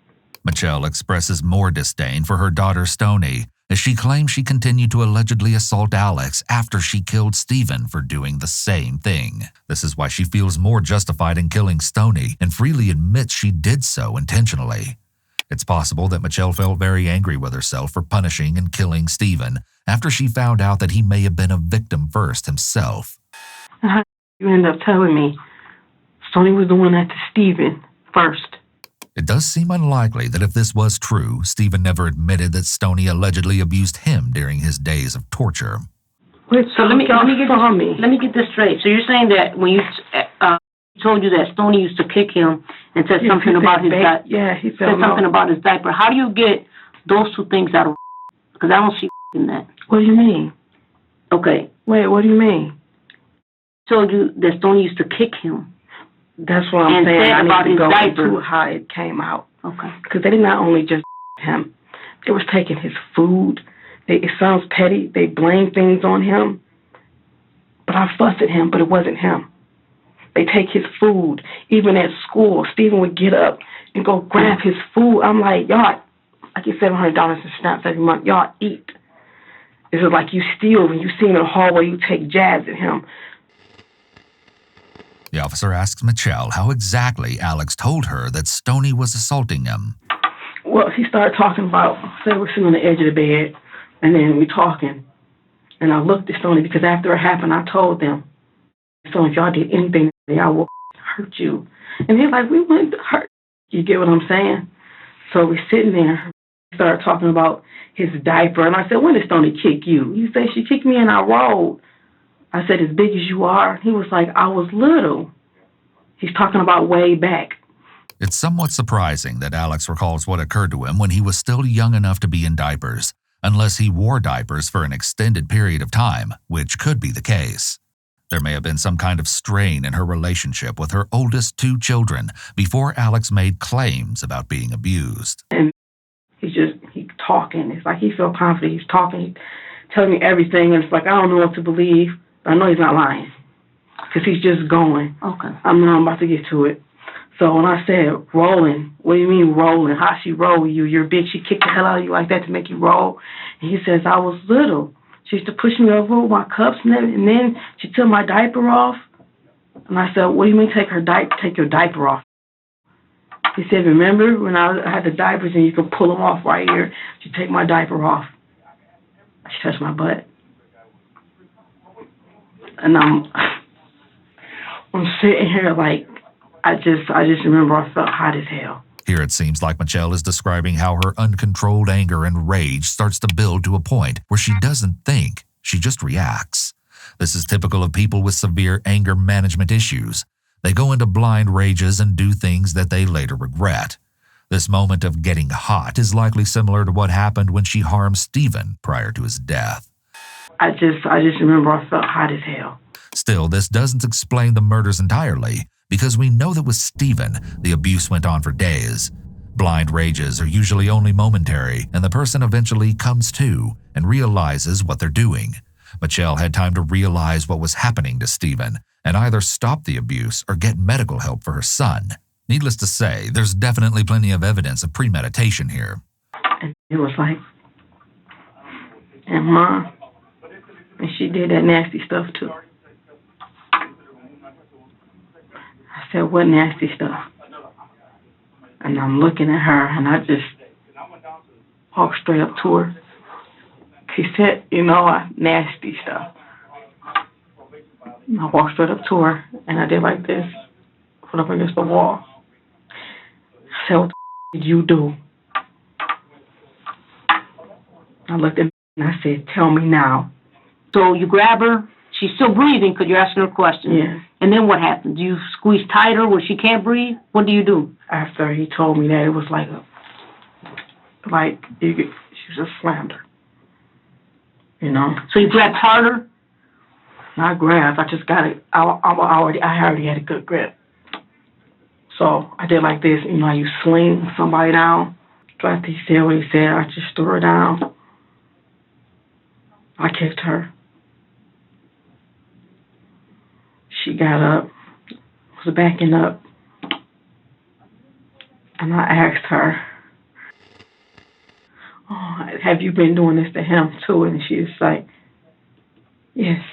Mitchelle expresses more disdain for her daughter Stoney as she claims she continued to allegedly assault Alex after she killed Steven for doing the same thing. This is why she feels more justified in killing Stoney and freely admits she did so intentionally. It's possible that Mitchelle felt very angry with herself for punishing and killing Steven after she found out that he may have been a victim first himself. You end up telling me Stoney was doing that to Steven first. It does seem unlikely that if this was true, Steven never admitted that Stoney allegedly abused him during his days of torture. So let me get this straight. So you're saying that when you told you that Stoney used to kick him and said something about his diaper. Yeah, he said something about his diaper. How do you get those two things out of? Because I don't see in that. What do you mean? Okay. Wait, what do you mean? Told you that Stoney used to kick him. That's what I'm saying. I need to go into how it came out. Okay. Because they did not only just him. They was taking his food. It sounds petty. They blame things on him. But I fussed at him, but it wasn't him. They take his food. Even at school, Steven would get up and go grab his food. I'm like, y'all, I get $700 in snaps every month. Y'all eat. It's like you steal. When you see him in the hallway, you take jabs at him. The officer asks Mitchelle how exactly Alex told her that Stoney was assaulting him. Well, he started talking about, say we're sitting on the edge of the bed, and then we're talking. And I looked at Stoney because after it happened, I told them, so if y'all did anything, I will hurt you. And they're like, we wouldn't hurt. You get what I'm saying? So we're sitting there. He started talking about his diaper. And I said, when did Stoney kick you? He said, she kicked me and I rolled. I said, as big as you are? He was like, I was little. He's talking about way back. It's somewhat surprising that Alex recalls what occurred to him when he was still young enough to be in diapers, unless he wore diapers for an extended period of time, which could be the case. There may have been some kind of strain in her relationship with her oldest 2 children before Alex made claims about being abused. And he's talking. It's like he felt confident. He's talking, he's telling me everything, and it's like I don't know what to believe. I know he's not lying because he's just going. Okay. I'm about to get to it. So when I said rolling, what do you mean rolling? How she roll you? You're big. She kicked the hell out of you like that to make you roll. And he says, I was little. She used to push me over with my cups, and then she took my diaper off. And I said, what do you mean take your diaper off? He said, remember when I had the diapers and you could pull them off right here? She take my diaper off. She touched my butt. And I'm sitting here like, I just remember I felt hot as hell. Here it seems like Mitchelle is describing how her uncontrolled anger and rage starts to build to a point where she doesn't think, she just reacts. This is typical of people with severe anger management issues. They go into blind rages and do things that they later regret. This moment of getting hot is likely similar to what happened when she harmed Steven prior to his death. I just remember I felt hot as hell. Still, this doesn't explain the murders entirely, because we know that with Steven, the abuse went on for days. Blind rages are usually only momentary, and the person eventually comes to and realizes what they're doing. Mitchelle had time to realize what was happening to Stephen and either stop the abuse or get medical help for her son. Needless to say, there's definitely plenty of evidence of premeditation here. And it was like, and Mom, and she did that nasty stuff too. I said, what nasty stuff? And I'm looking at her, and I just walked straight up to her. She said, nasty stuff. And I walked straight up to her, and I did like this, put up against the wall. I said, what the did you do? I looked at her, and I said, tell me now. So you grab her, she's still breathing because you're asking her questions. Yeah. And then what happens? Do you squeeze tighter where she can't breathe? What do you do? After he told me that, it was she just slammed her. So you grabbed harder? Not grabbed. I just got it. I already had a good grip. So I did like this. You sling somebody down. Tried to say what he said. I just threw her down. I kicked her. She got up, was backing up, and I asked her, oh, have you been doing this to him too? And she was like, yes.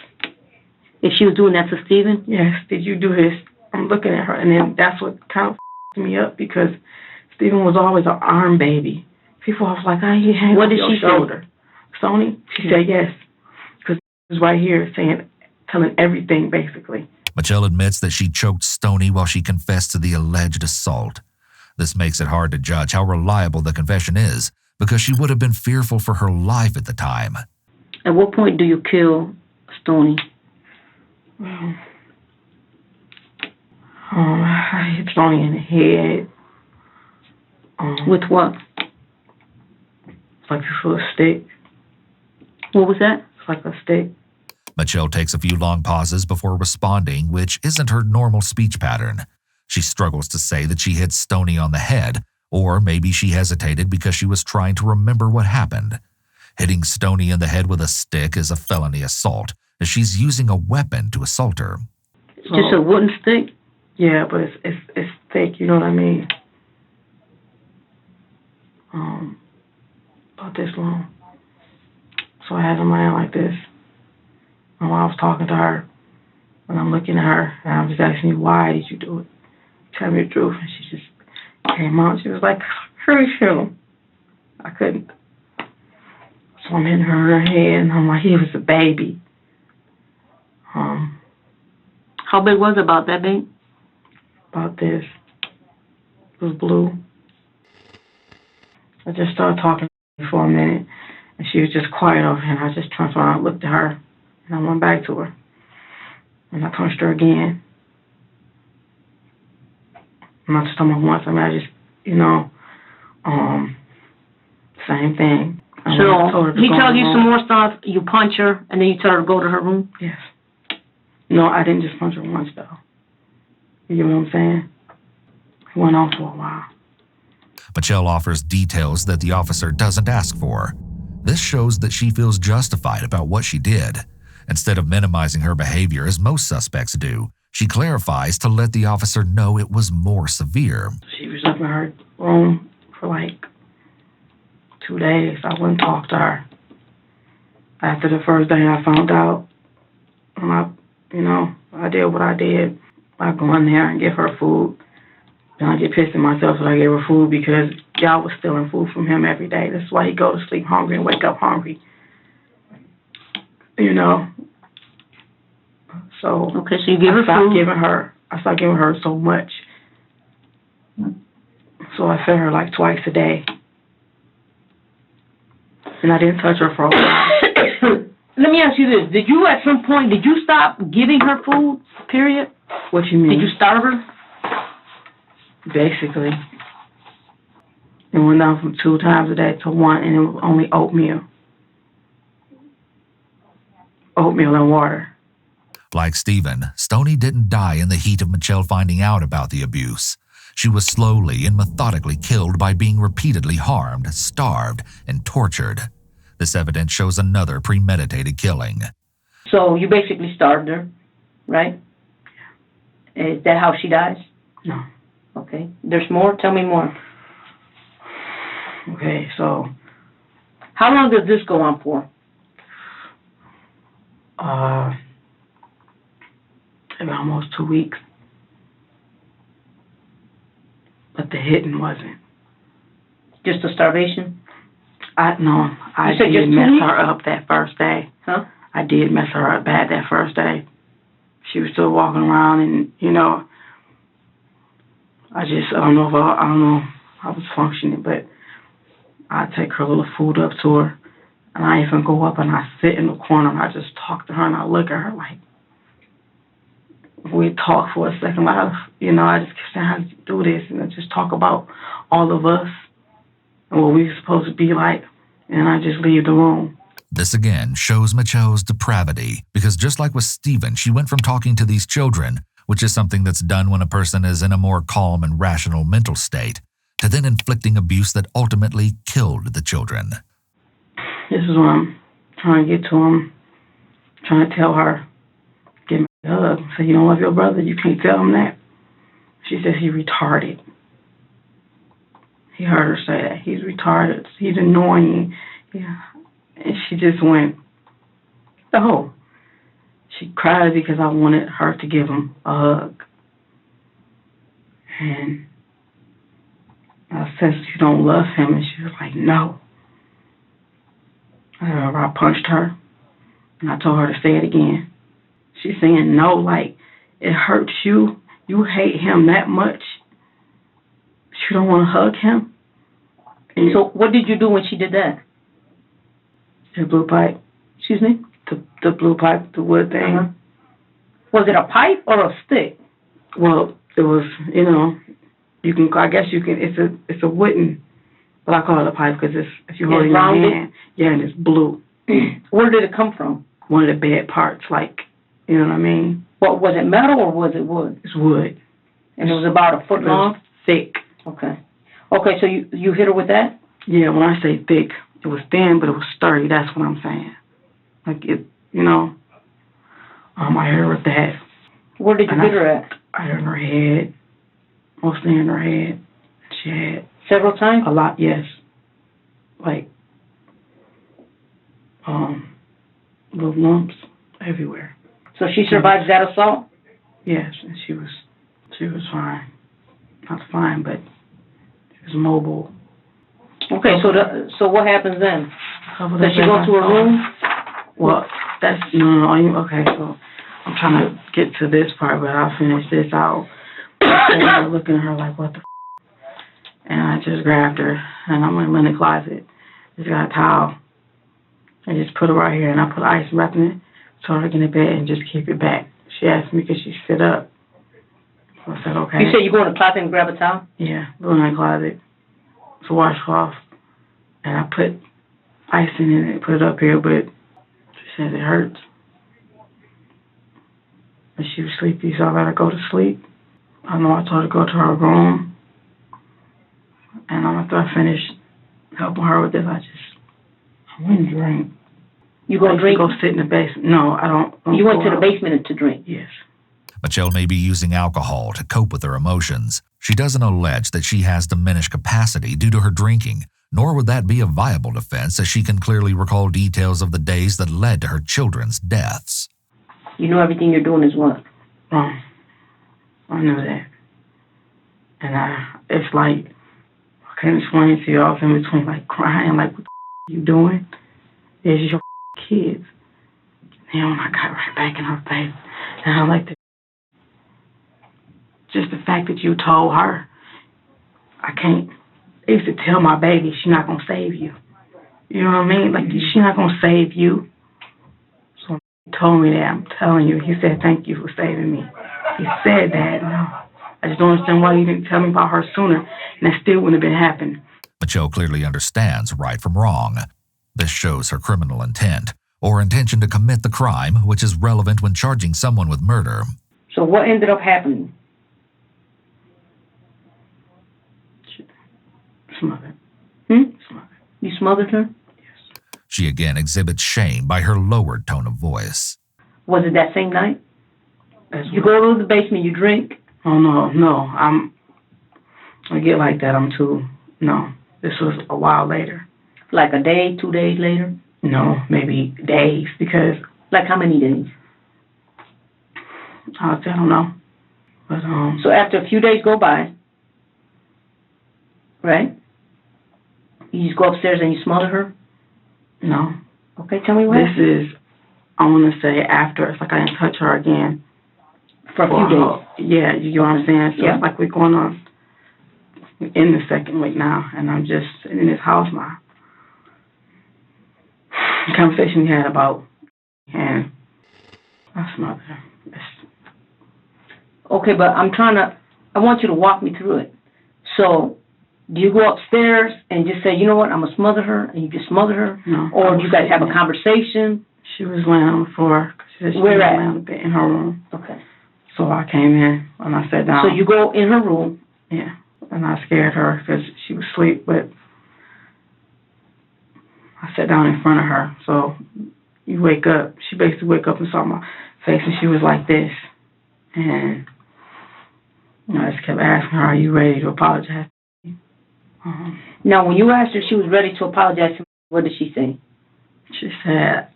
If she was doing that to Stephen? Yes. Did you do this? I'm looking at her, and then that's what kind of me up because Stephen was always an arm baby. People was like, he hangs on your shoulder. Sony? She said yes, because he was right here telling everything basically. Mitchelle admits that she choked Stoney while she confessed to the alleged assault. This makes it hard to judge how reliable the confession is because she would have been fearful for her life at the time. At what point do you kill Stoney? I hit Stoney in the head. With what? It's like a little stick. What was that? It's like a stick. Mitchelle takes a few long pauses before responding, which isn't her normal speech pattern. She struggles to say that she hit Stoney on the head, or maybe she hesitated because she was trying to remember what happened. Hitting Stoney in the head with a stick is a felony assault, as she's using a weapon to assault her. Just a wooden stick? Yeah, but it's thick, you know what I mean? About this long. So I had it in my hand like this. And while I was talking to her, and I'm looking at her, and I'm just asking you, why did you do it? Tell me the truth. And she just came out. She was like, hurry, him. I couldn't. So I'm hitting her in her head, and I'm like, he was a baby. How big was it? About that big? About this. It was blue. I just started talking to her for a minute, and she was just quiet over here, and I just turned around and looked at her, and I went back to her. And I punched her again. I'm not just talking about once. I mean, I just, same thing. So he tells you some more stuff, you punch her, and then you tell her to go to her room? Yes. No, I didn't just punch her once, though. You know what I'm saying? It went on for a while. Mitchelle offers details that the officer doesn't ask for. This shows that she feels justified about what she did. Instead of minimizing her behavior as most suspects do, she clarifies to let the officer know it was more severe. She was up in her room for like 2 days. I wouldn't talk to her. After the first day I found out, I did what I did. I go in there and give her food. Then I get pissed at myself that I gave her food because y'all was stealing food from him every day. That's why he go to sleep hungry and wake up hungry. So okay, so you give her food. I stopped giving her so much. So I fed her like twice a day. And I didn't touch her for a while. Let me ask you this. Did you stop giving her food, period? What you mean? Did you starve her? Basically. It went down from 2 times a day to 1, and it was only oatmeal. Oatmeal and water. Like Stephen, Stoney didn't die in the heat of Mitchelle finding out about the abuse. She was slowly and methodically killed by being repeatedly harmed, starved, and tortured. This evidence shows another premeditated killing. So you basically starved her, right? Is that how she dies? No. Okay. There's more? Tell me more. Okay, so, How long does this go on for? maybe almost 2 weeks. But the hitting wasn't. Just a starvation? I You said did just 2 mess weeks? her up that first day. Huh? I did mess her up bad that first day. She was still walking around, and I don't know if I was functioning, but I take her little food up to her, and I even go up and I sit in the corner and I just talk to her and I look at her like, we talk for a second, like, I just keep saying, how did you do this? And I just talk about all of us and what we were supposed to be like, and I just leave the room. This again shows Michelle's depravity, because just like with Stephen, she went from talking to these children, which is something that's done when a person is in a more calm and rational mental state, to then inflicting abuse that ultimately killed the children. This is what I'm trying to get to him, trying to tell her, give me a hug, say, you don't love your brother, you can't tell him that. She says he's retarded. He heard her say that. He's retarded. He's annoying. Yeah. And she just went, oh. She cried because I wanted her to give him a hug. And I said, you don't love him? And she was like, no. I punched her, and I told her to say it again. She's saying, no, like, it hurts you. You hate him that much. You don't want to hug him. And So what did you do when she did that? the blue pipe. Excuse me? The blue pipe, the wood thing. Uh-huh. Was it a pipe or a stick? Well, it was, I guess you can, it's a wooden, but I call it a pipe because if you hold it in your rounded? hand, yeah, and it's blue. Where did it come from? One of the bad parts, like, you know what I mean? What, was it metal or was it wood? It's wood. And it was about a foot It was long? thick. Okay. Okay, so you hit her with that? Yeah, when I say thick, it was thin, but it was sturdy. That's what I'm saying. Like, it, I hit her with that. Where did you hit her at? I hit her in her head, mostly in her head. She had Several times? a lot, yes. Like, little lumps everywhere. So she survived that assault? Yes, and she was fine. Not fine, but she was mobile. Okay, so what happens then? Does she go to her room? Well, that's, okay, so I'm trying to get to this part, but I'll finish this out. And I'm looking at her like, what the f***? And I just grabbed her, and I'm in the closet. Just got a towel. I just put it right here, and I put ice wrapping it, told her to get in bed and just keep it back. She asked me could she sit up. So I said, okay. You said you go in the closet and grab a towel? Yeah, go in the closet to wash off. And I put ice in it and put it up here, but she said it hurts. And she was sleepy, so I let her go to sleep. I know I told her to go to her room. And after I finished helping her with this, I went and drank. You go drink? Go sit in the basement. No, I don't. You went to the basement to drink? Yes. Michelle may be using alcohol to cope with her emotions. She doesn't allege that she has diminished capacity due to her drinking, nor would that be a viable defense, as she can clearly recall details of the days that led to her children's deaths. You know everything you're doing is what? Wrong. I knew that. And it's like, I can't explain to you. I was in between, like, crying, like, what the you doing? It's your kids. And when I got right back in her face, and I like just the fact that you told her, I used to tell my baby, she's not going to save you. You know what I mean? Like, she's not going to save you. So he told me that, I'm telling you, he said, thank you for saving me. He said that. No, I just don't understand why you didn't tell me about her sooner, and that still wouldn't have been happening. Michelle clearly understands right from wrong. This shows her criminal intent, or intention to commit the crime, which is relevant when charging someone with murder. So what ended up happening? Smothered. Smothered. You smothered her? Yes. She again exhibits shame by her lowered tone of voice. Was it that same night? You well. go to the basement, you drink? Oh, no. I get like that. No. This was a while later. Like a day, 2 days later? No, maybe days, because... Like how many days? I don't know. But, So after a few days go by, right? You just go upstairs and you smother her? No. Okay, tell me what. This is, I want to say after, it's like I didn't touch her again. For a few days? Yeah, you know what I'm saying? So Yeah. it's like we're going on in the second week now, and I'm just sitting in this house now. The conversation we had about, and I smother her. Okay, but I want you to walk me through it. So, do you go upstairs and just say, you know what, I'm going to smother her, and you just smother her? No. Or do you guys have a conversation? She was laying on the floor. She said she Where was at? laying on the bed in her room. Okay. So I came in and I sat down. So you go in her room. Yeah. And I scared her because she was asleep, but I sat down in front of her. So you wake up. She basically wake up and saw my face, and she was like this. And I just kept asking her, are you ready to apologize? Now, when you asked her if she was ready to apologize, what did she say? She said,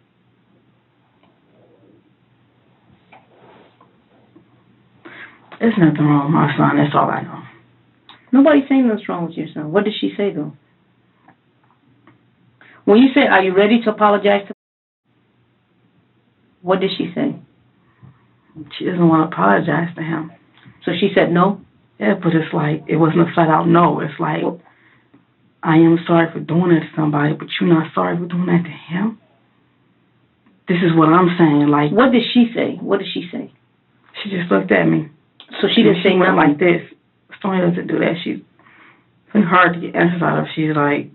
there's nothing wrong with my son. That's all I know. Nobody's saying what's wrong with your son. What did she say, though? When you said, are you ready to apologize to what did she say? She doesn't want to apologize to him. So she said no? Yeah, but it's like, it wasn't a flat out no. It's like, I am sorry for doing it to somebody, but you're not sorry for doing that to him? This is what I'm saying. Like, what did she say? What did she say? She just looked at me. So she didn't say went nothing? like this. Stoney doesn't do that. She's been hard to get answers out of. She's like,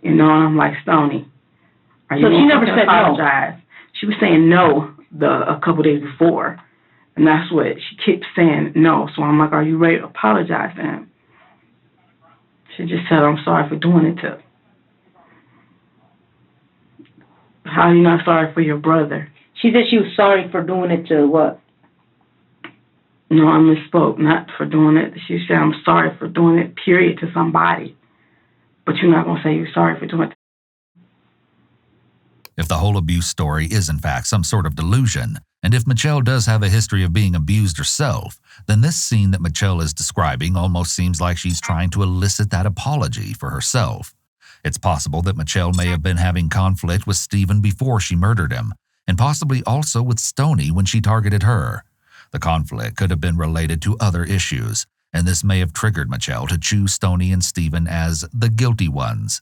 you know, and I'm like, Stoney, are you so she never said apologize? No. She was saying no a couple days before, and that's what she kept saying no. So I'm like, are you ready to apologize to him? She just said, I'm sorry for doing it to. How are you not sorry for your brother? She said she was sorry for doing it to what? No, I misspoke. Not for doing it. She said, I'm sorry for doing it, period, to somebody. But you're not going to say you're sorry for doing it. If the whole abuse story is in fact some sort of delusion, and if Mitchelle does have a history of being abused herself, then this scene that Mitchelle is describing almost seems like she's trying to elicit that apology for herself. It's possible that Mitchelle may have been having conflict with Stephen before she murdered him, and possibly also with Stoney when she targeted her. The conflict could have been related to other issues, and this may have triggered Mitchelle to choose Stoney and Stephen as the guilty ones.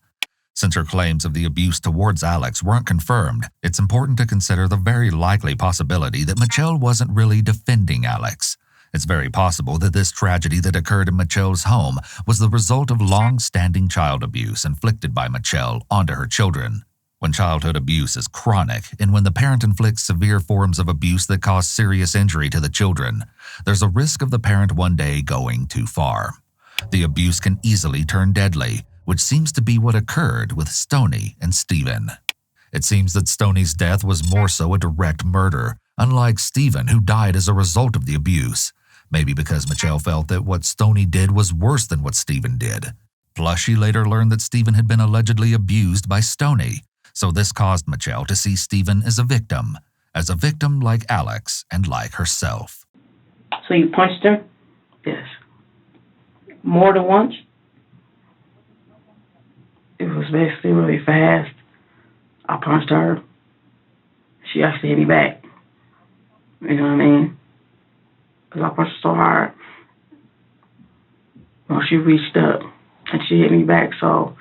Since her claims of the abuse towards Alex weren't confirmed, it's important to consider the very likely possibility that Mitchelle wasn't really defending Alex. It's very possible that this tragedy that occurred in Mitchelle's home was the result of long-standing child abuse inflicted by Mitchelle onto her children. When childhood abuse is chronic, and when the parent inflicts severe forms of abuse that cause serious injury to the children, there's a risk of the parent one day going too far. The abuse can easily turn deadly, which seems to be what occurred with Stoney and Stephen. It seems that Stoney's death was more so a direct murder, unlike Stephen, who died as a result of the abuse. Maybe because Mitchelle felt that what Stoney did was worse than what Stephen did. Plus, she later learned that Stephen had been allegedly abused by Stoney, so this caused Mitchelle to see Stephen as a victim like Alex and like herself. So you punched her? Yes. More than once? It was basically really fast. I punched her. She actually hit me back. You know what I mean? Because I punched her so hard. Well, she reached up and she hit me back, so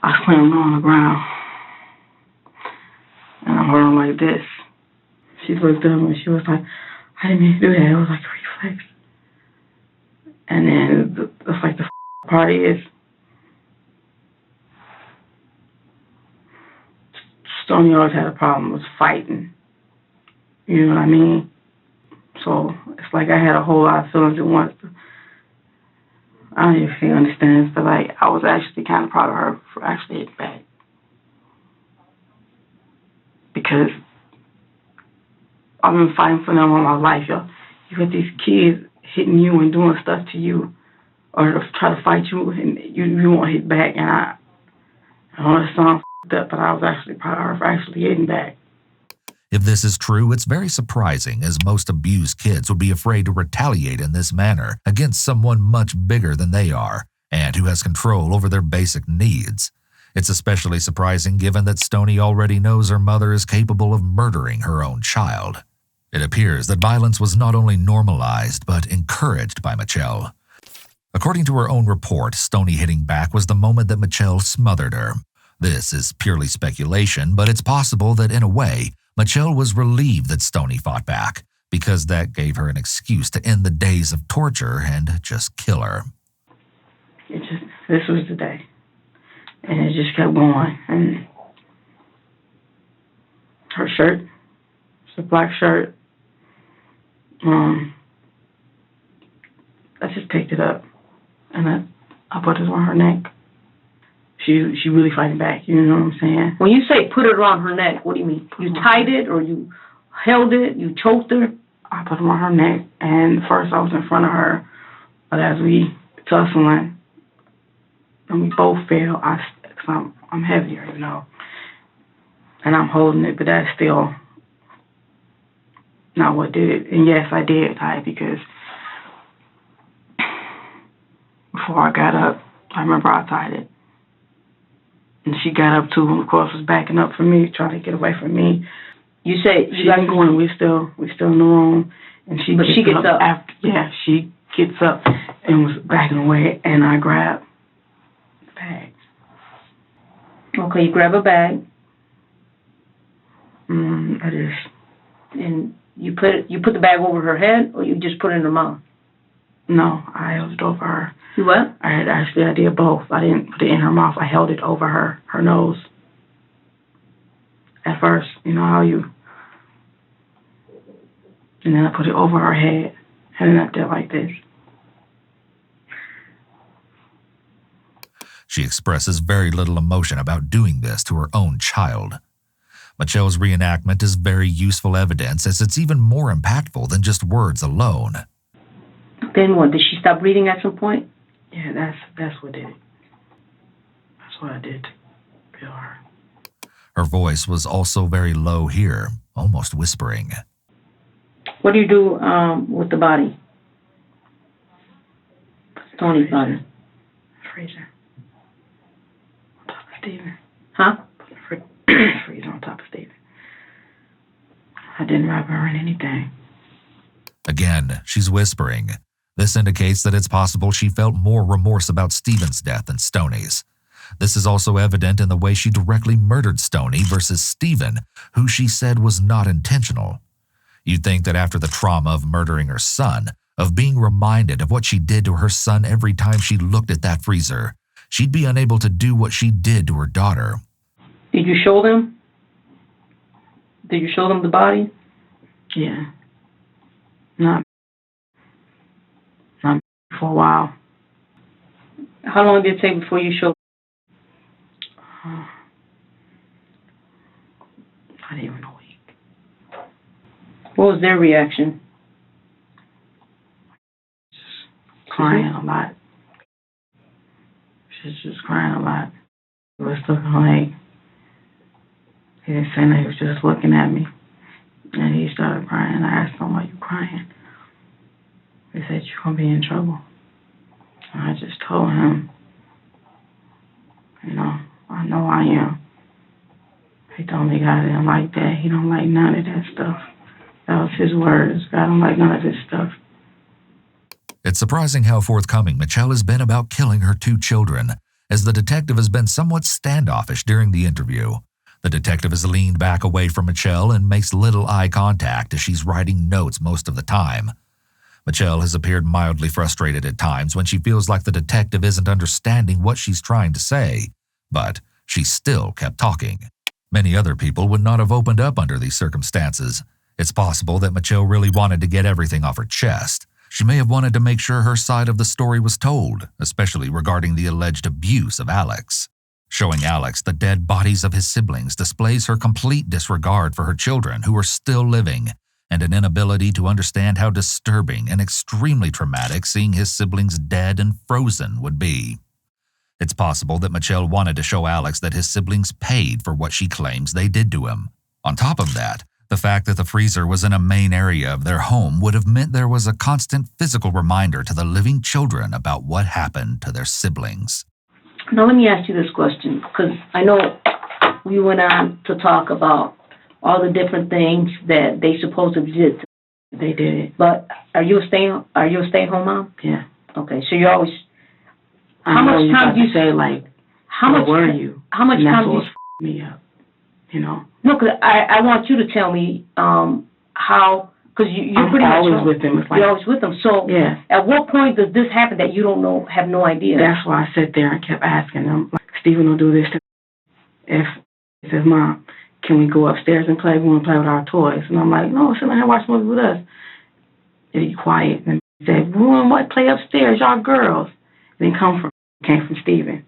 I slammed her on the ground. And I'm holding like this. She looked up and she was like, I didn't mean to do that. It was like a reflex. And then it's like the part is, Stoney always had a problem with fighting. You know what I mean? So it's like I had a whole lot of feelings at once. I don't even think understands, but like I was actually kind of proud of her for actually hitting back. Because I've been fighting for them all my life, yo. You got these kids hitting you and doing stuff to you, or try to fight you, and you won't hit back. And I know it sounds up, but I was actually proud of actually hitting back. If this is true, it's very surprising, as most abused kids would be afraid to retaliate in this manner against someone much bigger than they are and who has control over their basic needs. It's especially surprising given that Stoney already knows her mother is capable of murdering her own child. It appears that violence was not only normalized but encouraged by Mitchelle. According to her own report, Stoney hitting back was the moment that Mitchelle smothered her. This is purely speculation, but it's possible that in a way, Mitchelle was relieved that Stoney fought back, because that gave her an excuse to end the days of torture and just kill her. This was the day. And it just kept going. And her shirt, it's a black shirt. I just picked it up and I put it on her neck. She really fighting back, you know what I'm saying? When you say put it around her neck, what do you mean? You tied it, or you held it, you choked her? I put it on her neck, and first I was in front of her, but as we tussling, and we both fell, cause I'm heavier, you know, and I'm holding it, but that's still not what did it. And yes, I did tie it, because before I got up, I remember I tied it. And she got up too, and of course was backing up for me, trying to get away from me. You say she didn't go in. We're still in the room, and she gets up. After, yeah, she gets up and was backing away, and I grabbed the bag. Okay, you grab a bag. I just. And you put the bag over her head, or you just put it in her mouth? No, I held it over her. You what? I did both. I didn't put it in her mouth. I held it over her nose. At first, you know how you. And then I put it over her head, heading up there like this. She expresses very little emotion about doing this to her own child. Mitchelle's reenactment is very useful evidence, as it's even more impactful than just words alone. Then what? Did she stop breathing at some point? Yeah, that's what did it. That's what I did to kill her. Her voice was also very low here, almost whispering. What do you do with the body? Stoney's body. Freezer. On top of Steven. Huh? Freezer on top of Steven. I didn't rob her in anything. Again, she's whispering. This indicates that it's possible she felt more remorse about Steven's death than Stoney's. This is also evident in the way she directly murdered Stoney versus Steven, who she said was not intentional. You'd think that after the trauma of murdering her son, of being reminded of what she did to her son every time she looked at that freezer, she'd be unable to do what she did to her daughter. Did you show them? Did you show them the body? Yeah. Not for a while. How long did it take before you showed? Not even a week. What was their reaction? Just crying a lot. She's just crying a lot. It was looking like he didn't say nothing. He was just looking at me, and he started crying. I asked him, "Why you crying?" He said, "You're gonna be in trouble." And I just told him, I know I am. He told me God didn't like that. He don't like none of that stuff. That was his words. God don't like none of this stuff. It's surprising how forthcoming Mitchelle has been about killing her 2 children, as the detective has been somewhat standoffish during the interview. The detective has leaned back away from Mitchelle and makes little eye contact as she's writing notes most of the time. Mitchelle has appeared mildly frustrated at times when she feels like the detective isn't understanding what she's trying to say, but she still kept talking. Many other people would not have opened up under these circumstances. It's possible that Mitchelle really wanted to get everything off her chest. She may have wanted to make sure her side of the story was told, especially regarding the alleged abuse of Alex. Showing Alex the dead bodies of his siblings displays her complete disregard for her children who are still living, and an inability to understand how disturbing and extremely traumatic seeing his siblings dead and frozen would be. It's possible that Mitchelle wanted to show Alex that his siblings paid for what she claims they did to him. On top of that, the fact that the freezer was in a main area of their home would have meant there was a constant physical reminder to the living children about what happened to their siblings. Now let me ask you this question, because I know we went on to talk about all the different things that they supposedly did. They did it. But are you a stay-at-home mom? Yeah. Okay, so you're always. How much time do you say, like, how much were you? How much and time do you me up, you know? No, because I want you to tell me how, because you're pretty much always with them. It's like, you're always with them. So yeah. At what point does this happen that you don't know, have no idea? That's why I sat there and kept asking them, like, Stephen will do this to me. If he says, Mom, can we go upstairs and play? We want to play with our toys. And I'm like, no, sit down here and watch a movie with us. And he quiet. And he said, we want to play upstairs, y'all girls. And then came from Stephen.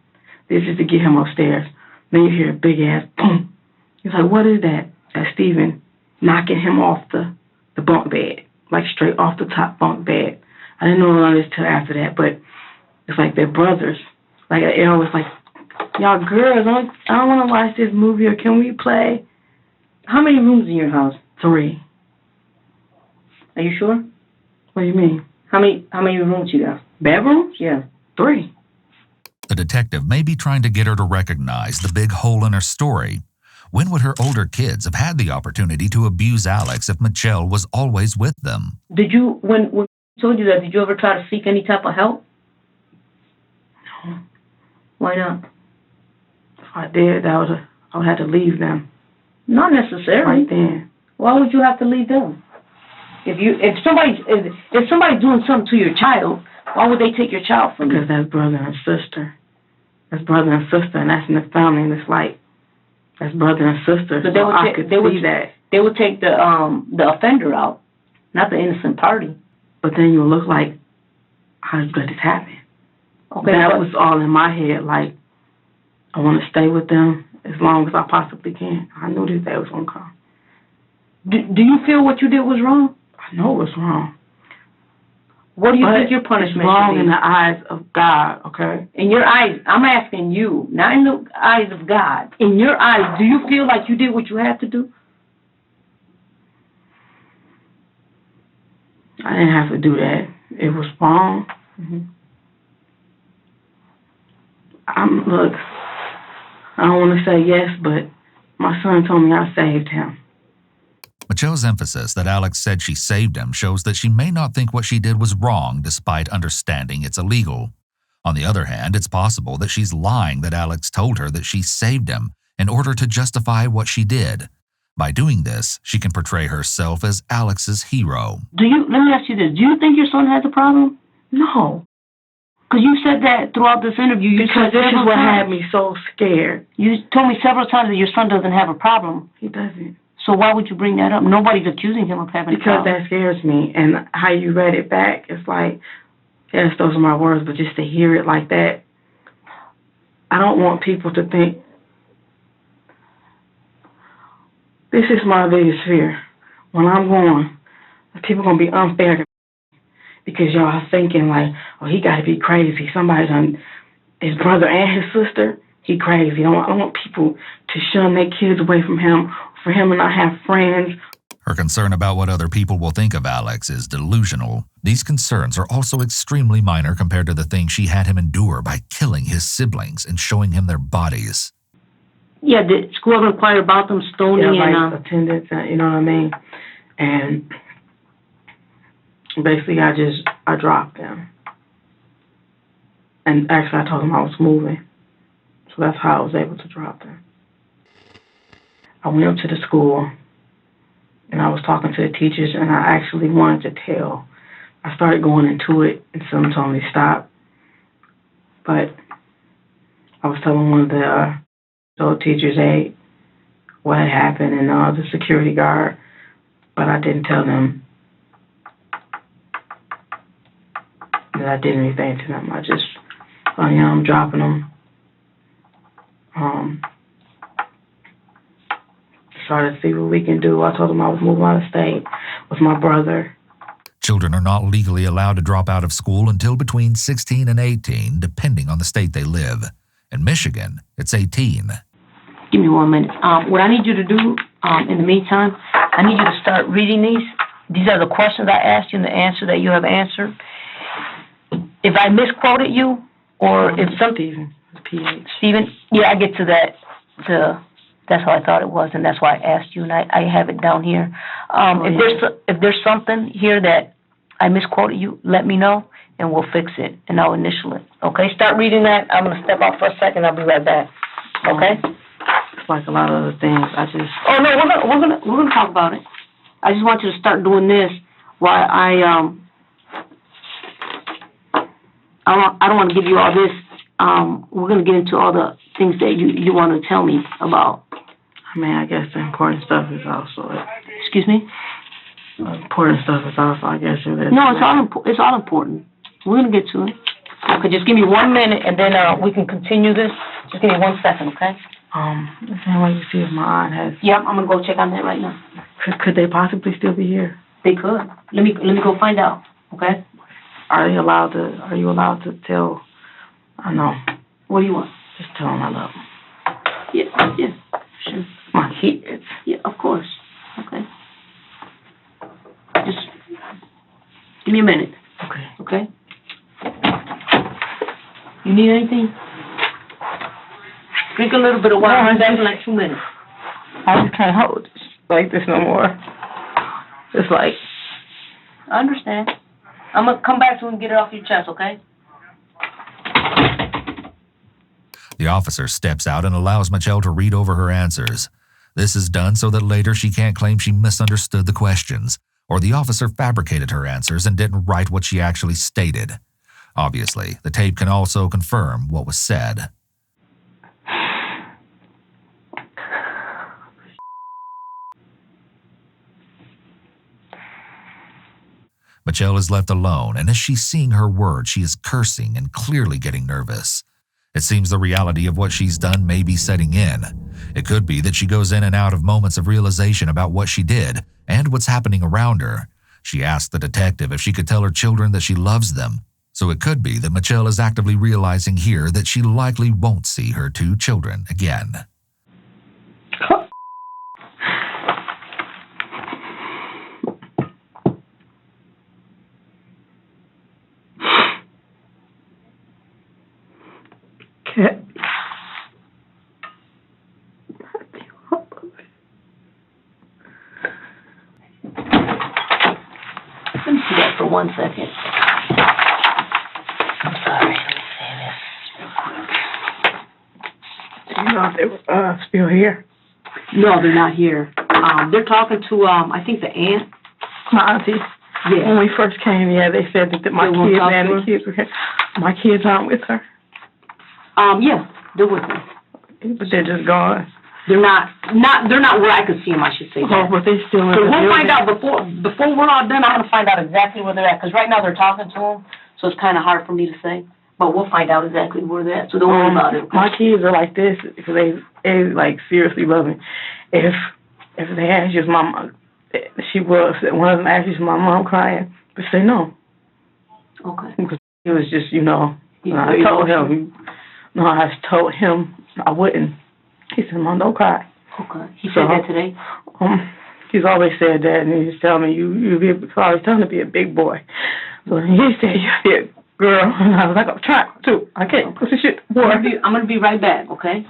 This is to get him upstairs. Then you hear a big ass boom. He's like, what is that? That's Stephen knocking him off the bunk bed, like straight off the top bunk bed. I didn't know none of this till after that, but it's like they're brothers. Like, it was like, y'all girls, I don't want to watch this movie, or can we play? How many rooms in your house? 3. Are you sure? What do you mean? How many rooms you got? Bedrooms? Yeah. 3. The detective may be trying to get her to recognize the big hole in her story. When would her older kids have had the opportunity to abuse Alex if Mitchelle was always with them? Did you, when I told you that, did you ever try to seek any type of help? No. Why not? If I did, I would have to leave them. Not necessarily. Right then. Why would you have to leave them? If somebody's doing something to your child, why would they take your child from you? Because that's brother and sister. That's brother and sister, and that's in the family, and it's like, that's brother and sister. So I could see that. They would take the offender out, not the innocent party. But then you look like, how did this happen? Okay, that was all in my head. Like, I want to stay with them as long as I possibly can. I knew this day was going to come. Do you feel what you did was wrong? I know it was wrong. What do you think your punishment should be? It's wrong should be? In the eyes of God, okay? In your eyes, I'm asking you, not in the eyes of God. In your eyes, do you feel like you did what you had to do? I didn't have to do that. It was wrong. Mm-hmm. Look, I don't want to say yes, but my son told me I saved him. Michelle's emphasis that Alex said she saved him shows that she may not think what she did was wrong despite understanding it's illegal. On the other hand, it's possible that she's lying that Alex told her that she saved him in order to justify what she did. By doing this, she can portray herself as Alex's hero. Let me ask you this. Do you think your son has a problem? No. Because you said that throughout this interview. Because this is what had me so scared. You told me several times that your son doesn't have a problem. He doesn't. So why would you bring that up? Nobody's accusing him of having a problem. Because that scares me. And how you read it back, it's like, yes, those are my words, but just to hear it like that, I don't want people to think, this is my biggest fear. When I'm gone, people are going to be unfair to me because y'all are thinking like, oh, he got to be crazy. Somebody done, his brother and his sister, he crazy. I don't want people to shun their kids away from him, for him to not have friends. Her concern about what other people will think of Alex is delusional. These concerns are also extremely minor compared to the things she had him endure by killing his siblings and showing him their bodies. Yeah, did school ever inquire about them stoning like attendance, you know what I mean? And basically I dropped them. And actually I told them I was moving. So that's how I was able to drop them. I went up to the school and I was talking to the teachers and I actually wanted to tell. I started going into it and someone told me to stop. But I was telling one of the teachers, hey, what had happened and the security guard, but I didn't tell them that I did anything to them. I just, I'm dropping them. Try to see what we can do. I told them I was moving out of state. with my brother. Children are not legally allowed to drop out of school until between 16 and 18, depending on the state they live. In Michigan, it's 18. Give me 1 minute. What I need you to do, in the meantime, I need you to start reading these. These are the questions I asked you and the answer that you have answered. If I misquoted you, or if something... Stephen, yeah, I get to that. That's how I thought it was, and that's why I asked you, and I have it down here. If there's something here that I misquoted you, let me know, and we'll fix it, and I'll initial it. Okay, start reading that. I'm gonna step out for a second. I'll be right back. Okay? It's like a lot of other things. Oh no, we're gonna talk about it. I just want you to start doing this while I don't want to give you all this. We're gonna get into all the things that you want to tell me about. I mean, I guess the important stuff is also... Excuse me? Important stuff is also, I guess... No, it's all important. We're gonna get to it. Okay, just give me 1 minute, and then we can continue this. Just give me 1 second, okay? The same way you see if my aunt has... Yep, I'm gonna go check on that right now. Could they possibly still be here? They could. Let me go find out, okay? Are you allowed to tell... I know. What do you want? Just tell them I love them. Yeah, sure. My kids. Yeah, of course. Okay. Just give me a minute. Okay? You need anything? Drink a little bit of water. I'm back in like 2 minutes. I just can't hold this like this no more. It's like... I understand. I'm gonna come back to it and get it off your chest, okay? The officer steps out and allows Mitchelle to read over her answers. This is done so that later she can't claim she misunderstood the questions, or the officer fabricated her answers and didn't write what she actually stated. Obviously, the tape can also confirm what was said. Mitchelle is left alone, and as she's seeing her words, she is cursing and clearly getting nervous. It seems the reality of what she's done may be setting in. It could be that she goes in and out of moments of realization about what she did and what's happening around her. She asked the detective if she could tell her children that she loves them. So it could be that Mitchelle is actively realizing here that she likely won't see her 2 children again. Let me see that for 1 second. I'm sorry. Let me say this. Do you know if they were still here? No, they're not here. They're talking to, I think the aunt. My auntie. Yeah. When we first came, they said that my kids were here. My kids aren't with her. Yeah, they're with her. But they're just gone. They're not where I could see them, I should say. Oh, but they still in so the we'll building. find out before we're all done. I'm gonna find out exactly where they're at, because right now they're talking to them, so it's kind of hard for me to say. But we'll find out exactly where they're at. So don't worry about it. Okay? My kids are like this because they like seriously love me. If they ask you, mom, she was one of them asked you, my mom crying, but say no. Okay. Because it was just I told him I wouldn't. He said, Mom, don't cry. Okay. He said that today? He's always said that, and he's telling me, he's always telling me to be a big boy. So he said, you'll be a girl. And I was like, I'm trying to. I can't push the shit. Boy. I'm going to be right back, okay?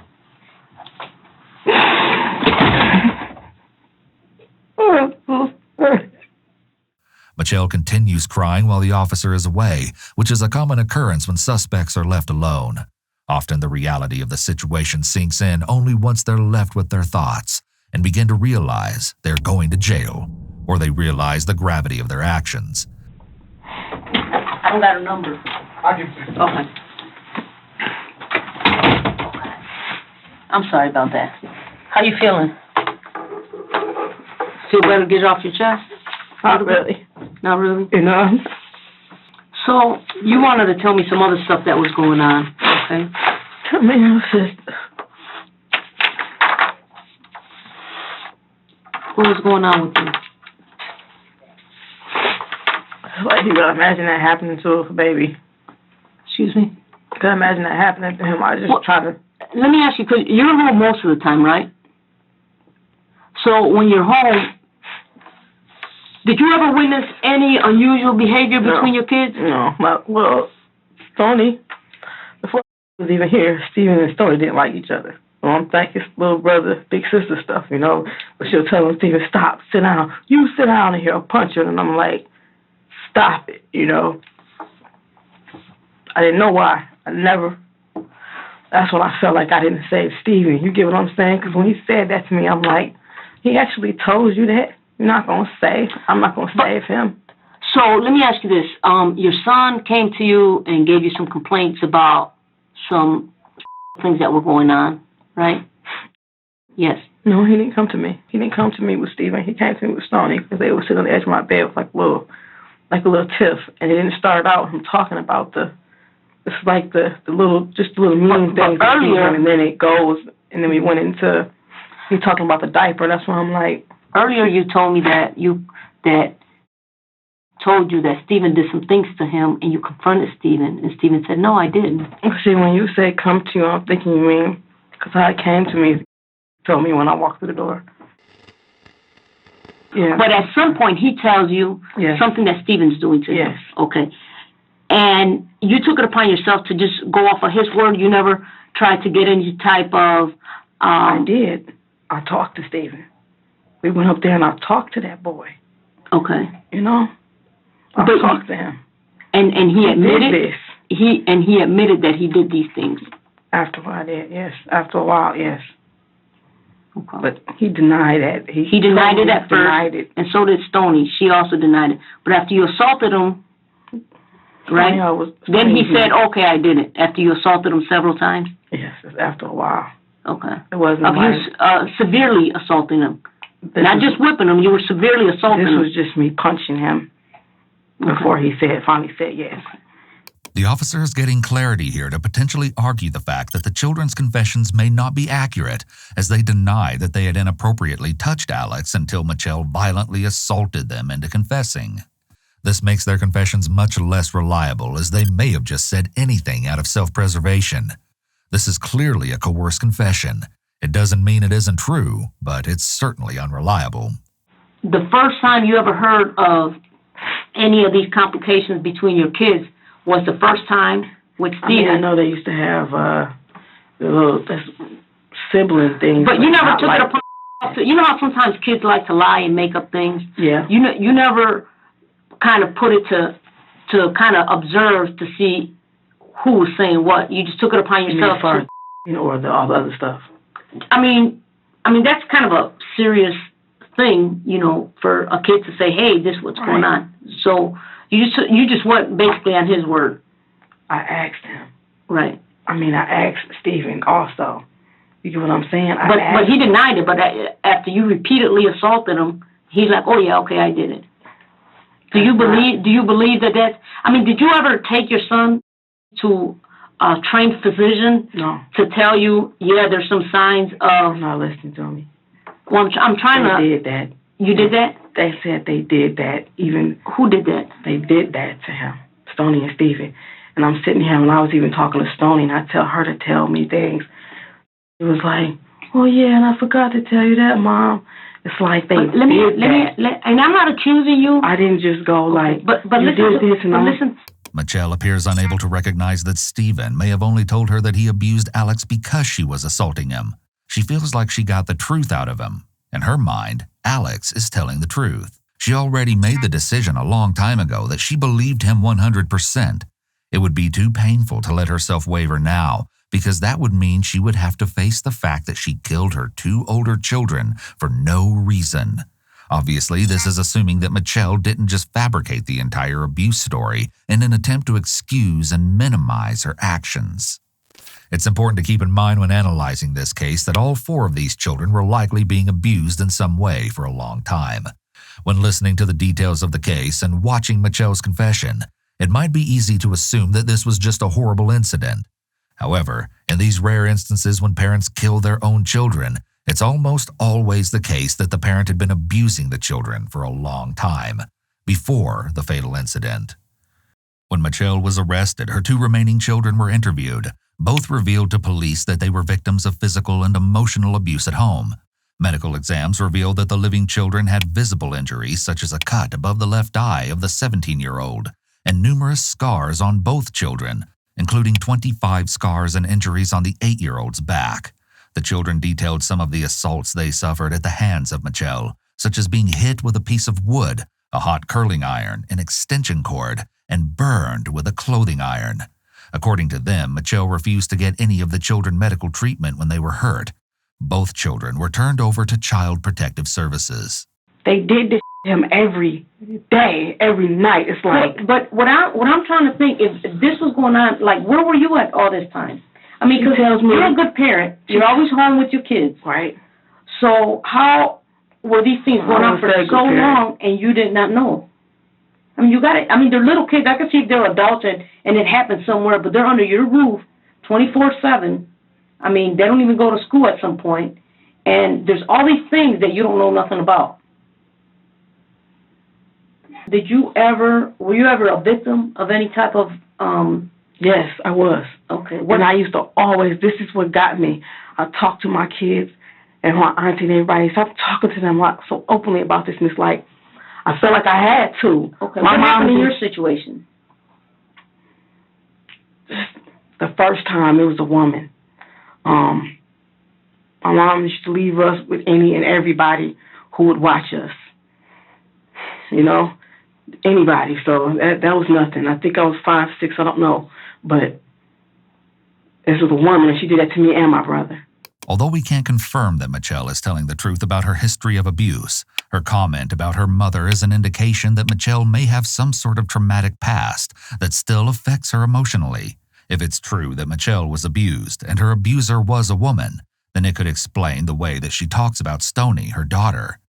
Mitchelle continues crying while the officer is away, which is a common occurrence when suspects are left alone. Often the reality of the situation sinks in only once they're left with their thoughts and begin to realize they're going to jail, or they realize the gravity of their actions. I don't got a number. I'll give it to you. Okay. I'm sorry about that. How you feeling? Feel better to get it off your chest? Not really. Not really? So, you wanted to tell me some other stuff that was going on, okay? Tell me your sister. What was going on with you? Like, you gotta imagine that happening to a baby. Excuse me? I can imagine that happening to him. I just try to... Let me ask you, because you're home most of the time, right? So when you're home, did you ever witness any unusual behavior between your kids? No. Well, Stoney, before he was even here, Steven and Stoney didn't like each other. Well, I'm thinking little brother, big sister stuff, you know. But she'll tell him, Steven, stop, sit down. You sit down and he'll punch her. And I'm like, stop it, you know. I didn't know why. That's when I felt like I didn't save Steven. You get what I'm saying? Because when he said that to me, I'm like, he actually told you that? I'm not going to save him. So let me ask you this. Your son came to you and gave you some complaints about some things that were going on, right? Yes. No, he didn't come to me. He didn't come to me with Steven. He came to me with Stoney because they were sitting on the edge of my bed with like a little tiff. And it didn't start out with him talking about the little mean things. Earlier, and then it goes, and then we went into he talking about the diaper. That's why I'm like. Earlier, you told me that told you that Steven did some things to him, and you confronted Steven, and Steven said, "No, I didn't." See, when you say "come to you," I'm thinking you mean because how it came to me, told me when I walked through the door. Yeah. But at some point, he tells you something that Steven's doing to him. Yes. Okay. And you took it upon yourself to just go off of his word. You never tried to get any type of. I did. I talked to Steven. We went up there and I talked to that boy. Okay. You know, I talked to him. And he admitted this. He admitted that he did these things. After a while, yes. After a while, yes. Okay. But he denied that. He denied it at first. Denied it. And so did Stoney. She also denied it. But after you assaulted him, right? Then he said, "Okay, I did it." After you assaulted him several times. Yes, after a while. Okay. It wasn't severely assaulting him. Not just whipping him, you were severely assaulting him. This was just me punching him before he finally said yes. The officer is getting clarity here to potentially argue the fact that the children's confessions may not be accurate, as they deny that they had inappropriately touched Alex until Mitchelle violently assaulted them into confessing. This makes their confessions much less reliable, as they may have just said anything out of self-preservation. This is clearly a coerced confession. It doesn't mean it isn't true, but it's certainly unreliable. The first time you ever heard of any of these complications between your kids was the first time with Steven. I know they used to have the little sibling things. But you never took it upon. You know how sometimes kids like to lie and make up things? Yeah. You never kind of put it to kind of observe to see who was saying what. You just took it upon yourself. Or all the other stuff. I mean, that's kind of a serious thing, for a kid to say, "Hey, this is what's going on." So you just went basically on his word. I asked him. Right. I asked Steven also. You get what I'm saying? But he denied it. But after you repeatedly assaulted him, he's like, "Oh yeah, okay, I did it." Do you believe that that's? Did you ever take your son to a trained physician to tell you, there's some signs of... I'm not listening to me. Well, I'm trying to... They did that. You did that? They said they did that. Even... Who did that? They did that to him, Stoney and Steven. And I'm sitting here, and I was even talking to Stoney, and I tell her to tell me things. It was like, "Oh, yeah, and I forgot to tell you that, Mom." It's like they did that. And I'm not accusing you. I didn't just go like, but listen. Mitchelle appears unable to recognize that Steven may have only told her that he abused Alex because she was assaulting him. She feels like she got the truth out of him. In her mind, Alex is telling the truth. She already made the decision a long time ago that she believed him 100%. It would be too painful to let herself waver now, because that would mean she would have to face the fact that she killed her 2 older children for no reason. Obviously, this is assuming that Mitchelle didn't just fabricate the entire abuse story in an attempt to excuse and minimize her actions. It's important to keep in mind when analyzing this case that all 4 of these children were likely being abused in some way for a long time. When listening to the details of the case and watching Mitchelle's confession, it might be easy to assume that this was just a horrible incident. However, in these rare instances when parents kill their own children, it's almost always the case that the parent had been abusing the children for a long time. before the fatal incident. When Mitchelle was arrested, her 2 remaining children were interviewed. Both revealed to police that they were victims of physical and emotional abuse at home. Medical exams revealed that the living children had visible injuries, such as a cut above the left eye of the 17-year-old, and numerous scars on both children, including 25 scars and injuries on the 8-year-old's back. The children detailed some of the assaults they suffered at the hands of Mitchelle, such as being hit with a piece of wood, a hot curling iron, an extension cord, and burned with a clothing iron. According to them, Mitchelle refused to get any of the children medical treatment when they were hurt. Both children were turned over to Child Protective Services. They did this to him every day, every night. It's like... But what I'm trying to think is, if this was going on, like, where were you at all this time? I mean, because you're a good parent. You're always home with your kids. Right. So how were these things going on for so long and you did not know? I mean, they're little kids. I can see if they're adults and it happened somewhere, but they're under your roof 24/7. I mean, they don't even go to school at some point, and there's all these things that you don't know nothing about. Were you ever a victim of any type of, Yes, I was. Okay. And I used to always, this is what got me. I talked to my kids and my auntie and everybody. So I'm talking to them like so openly about this, and it's like, I felt like I had to. Okay. What happened in your situation? The first time, it was a woman. My mom used to leave us with any and everybody who would watch us. You know, anybody. So that was nothing. I think I was 5, 6, I don't know. But this was a woman, and she did that to me and my brother. Although we can't confirm that Mitchelle is telling the truth about her history of abuse, her comment about her mother is an indication that Mitchelle may have some sort of traumatic past that still affects her emotionally. If it's true that Mitchelle was abused and her abuser was a woman, then it could explain the way that she talks about Stoney, her daughter.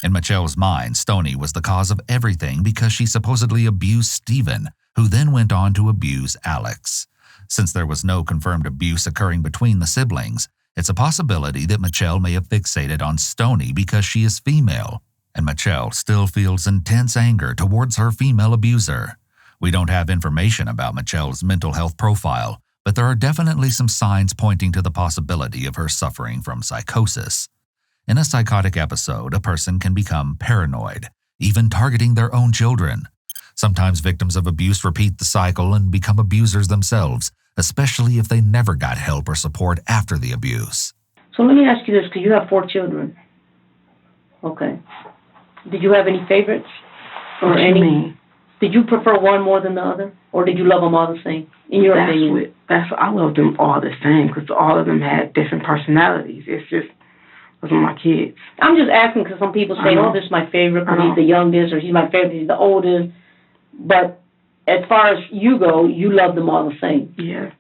In Mitchelle's mind, Stoney was the cause of everything because she supposedly abused Stephen, who then went on to abuse Alex. Since there was no confirmed abuse occurring between the siblings, it's a possibility that Mitchelle may have fixated on Stoney because she is female, and Mitchelle still feels intense anger towards her female abuser. We don't have information about Mitchelle's mental health profile, but there are definitely some signs pointing to the possibility of her suffering from psychosis. In a psychotic episode, a person can become paranoid, even targeting their own children. Sometimes victims of abuse repeat the cycle and become abusers themselves, especially if they never got help or support after the abuse. So let me ask you this, because you have 4 children. Okay. Did you have any favorites? What do you mean? Did you prefer one more than the other? Or did you love them all the same, in your opinion? I loved them all the same, because all of them had different personalities. It's just, those are my kids. I'm just asking because some people say, oh, this is my favorite because he's the youngest, or he's my favorite, he's the oldest. But as far as you go, you love them all the same. Yeah.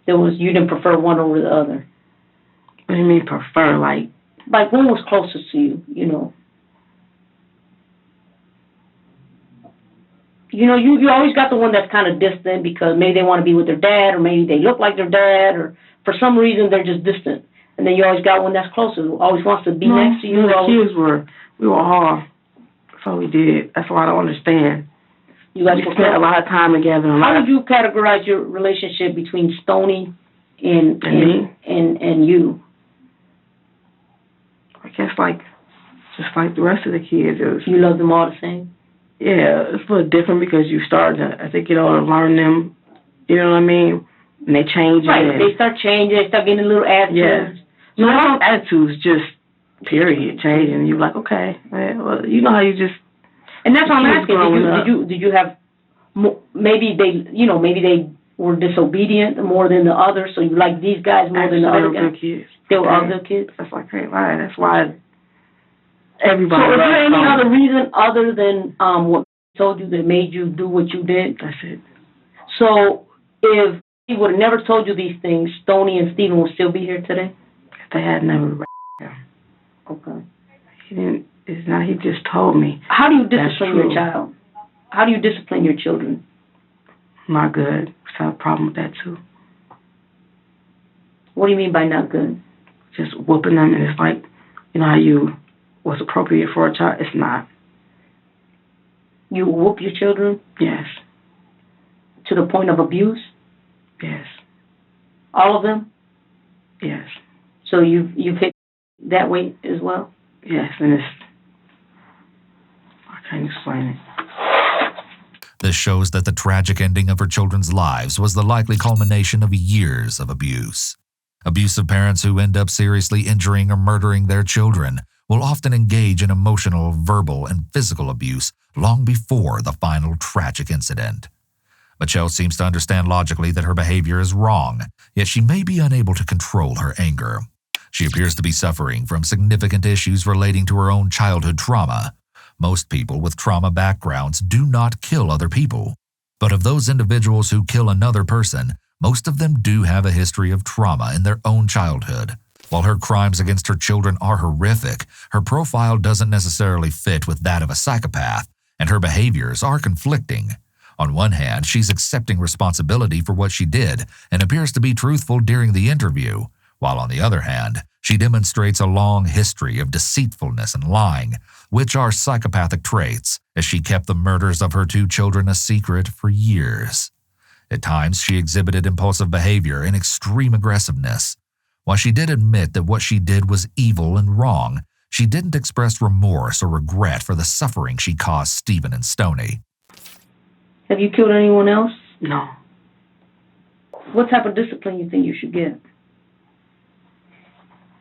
You didn't prefer one over the other. What do you mean prefer? Like one was closest to you, you know. You know, you always got the one that's kind of distant because maybe they want to be with their dad, or maybe they look like their dad, or for some reason they're just distant. And then you always got one that's closer, who always wants to be next to you. We were all, that's all we did. That's why I don't understand. You guys spent a lot of time together. How would you categorize your relationship between Stoney and you? I guess just like the rest of the kids. You love them all the same? Yeah, it's a little different because you start to, I think, learn them, you know what I mean? And they change. Right, they start changing, they start getting a little attitudes. Yeah. No attitudes, just period, changing. You're like, okay, well, you know how you just... And that's what I'm asking. Did you have, maybe they were disobedient more than the others, so you like these guys more than the other guys? Good kids. They were all good kids? That's like, hey, right, that's why everybody... So is there any other reason other than what told you that made you do what you did? That's it. So if he would have never told you these things, Stoney and Stephen would still be here today? If they had never... Okay. He didn't... It's not, he just told me. How do you discipline your child? How do you discipline your children? Not good. I have a problem with that, too. What do you mean by not good? Just whooping them, and it's like, you know how what's appropriate for a child? It's not. You whoop your children Yes. to the point of abuse? Yes. All of them? Yes. So you've hit that way as well? Yes, and I can't explain it. This shows that the tragic ending of her children's lives was the likely culmination of years of abuse. Abusive parents who end up seriously injuring or murdering their children will often engage in emotional, verbal, and physical abuse long before the final tragic incident. Mitchelle seems to understand logically that her behavior is wrong, yet she may be unable to control her anger. She appears to be suffering from significant issues relating to her own childhood trauma. Most people with trauma backgrounds do not kill other people, but of those individuals who kill another person, most of them do have a history of trauma in their own childhood. While her crimes against her children are horrific, her profile doesn't necessarily fit with that of a psychopath, and her behaviors are conflicting. On one hand, she's accepting responsibility for what she did and appears to be truthful during the interview, while on the other hand, she demonstrates a long history of deceitfulness and lying, which are psychopathic traits, as she kept the murders of her 2 children a secret for years. At times, she exhibited impulsive behavior and extreme aggressiveness. While she did admit that what she did was evil and wrong, she didn't express remorse or regret for the suffering she caused Stephen and Stoney. Have you killed anyone else? No. What type of discipline you think you should get?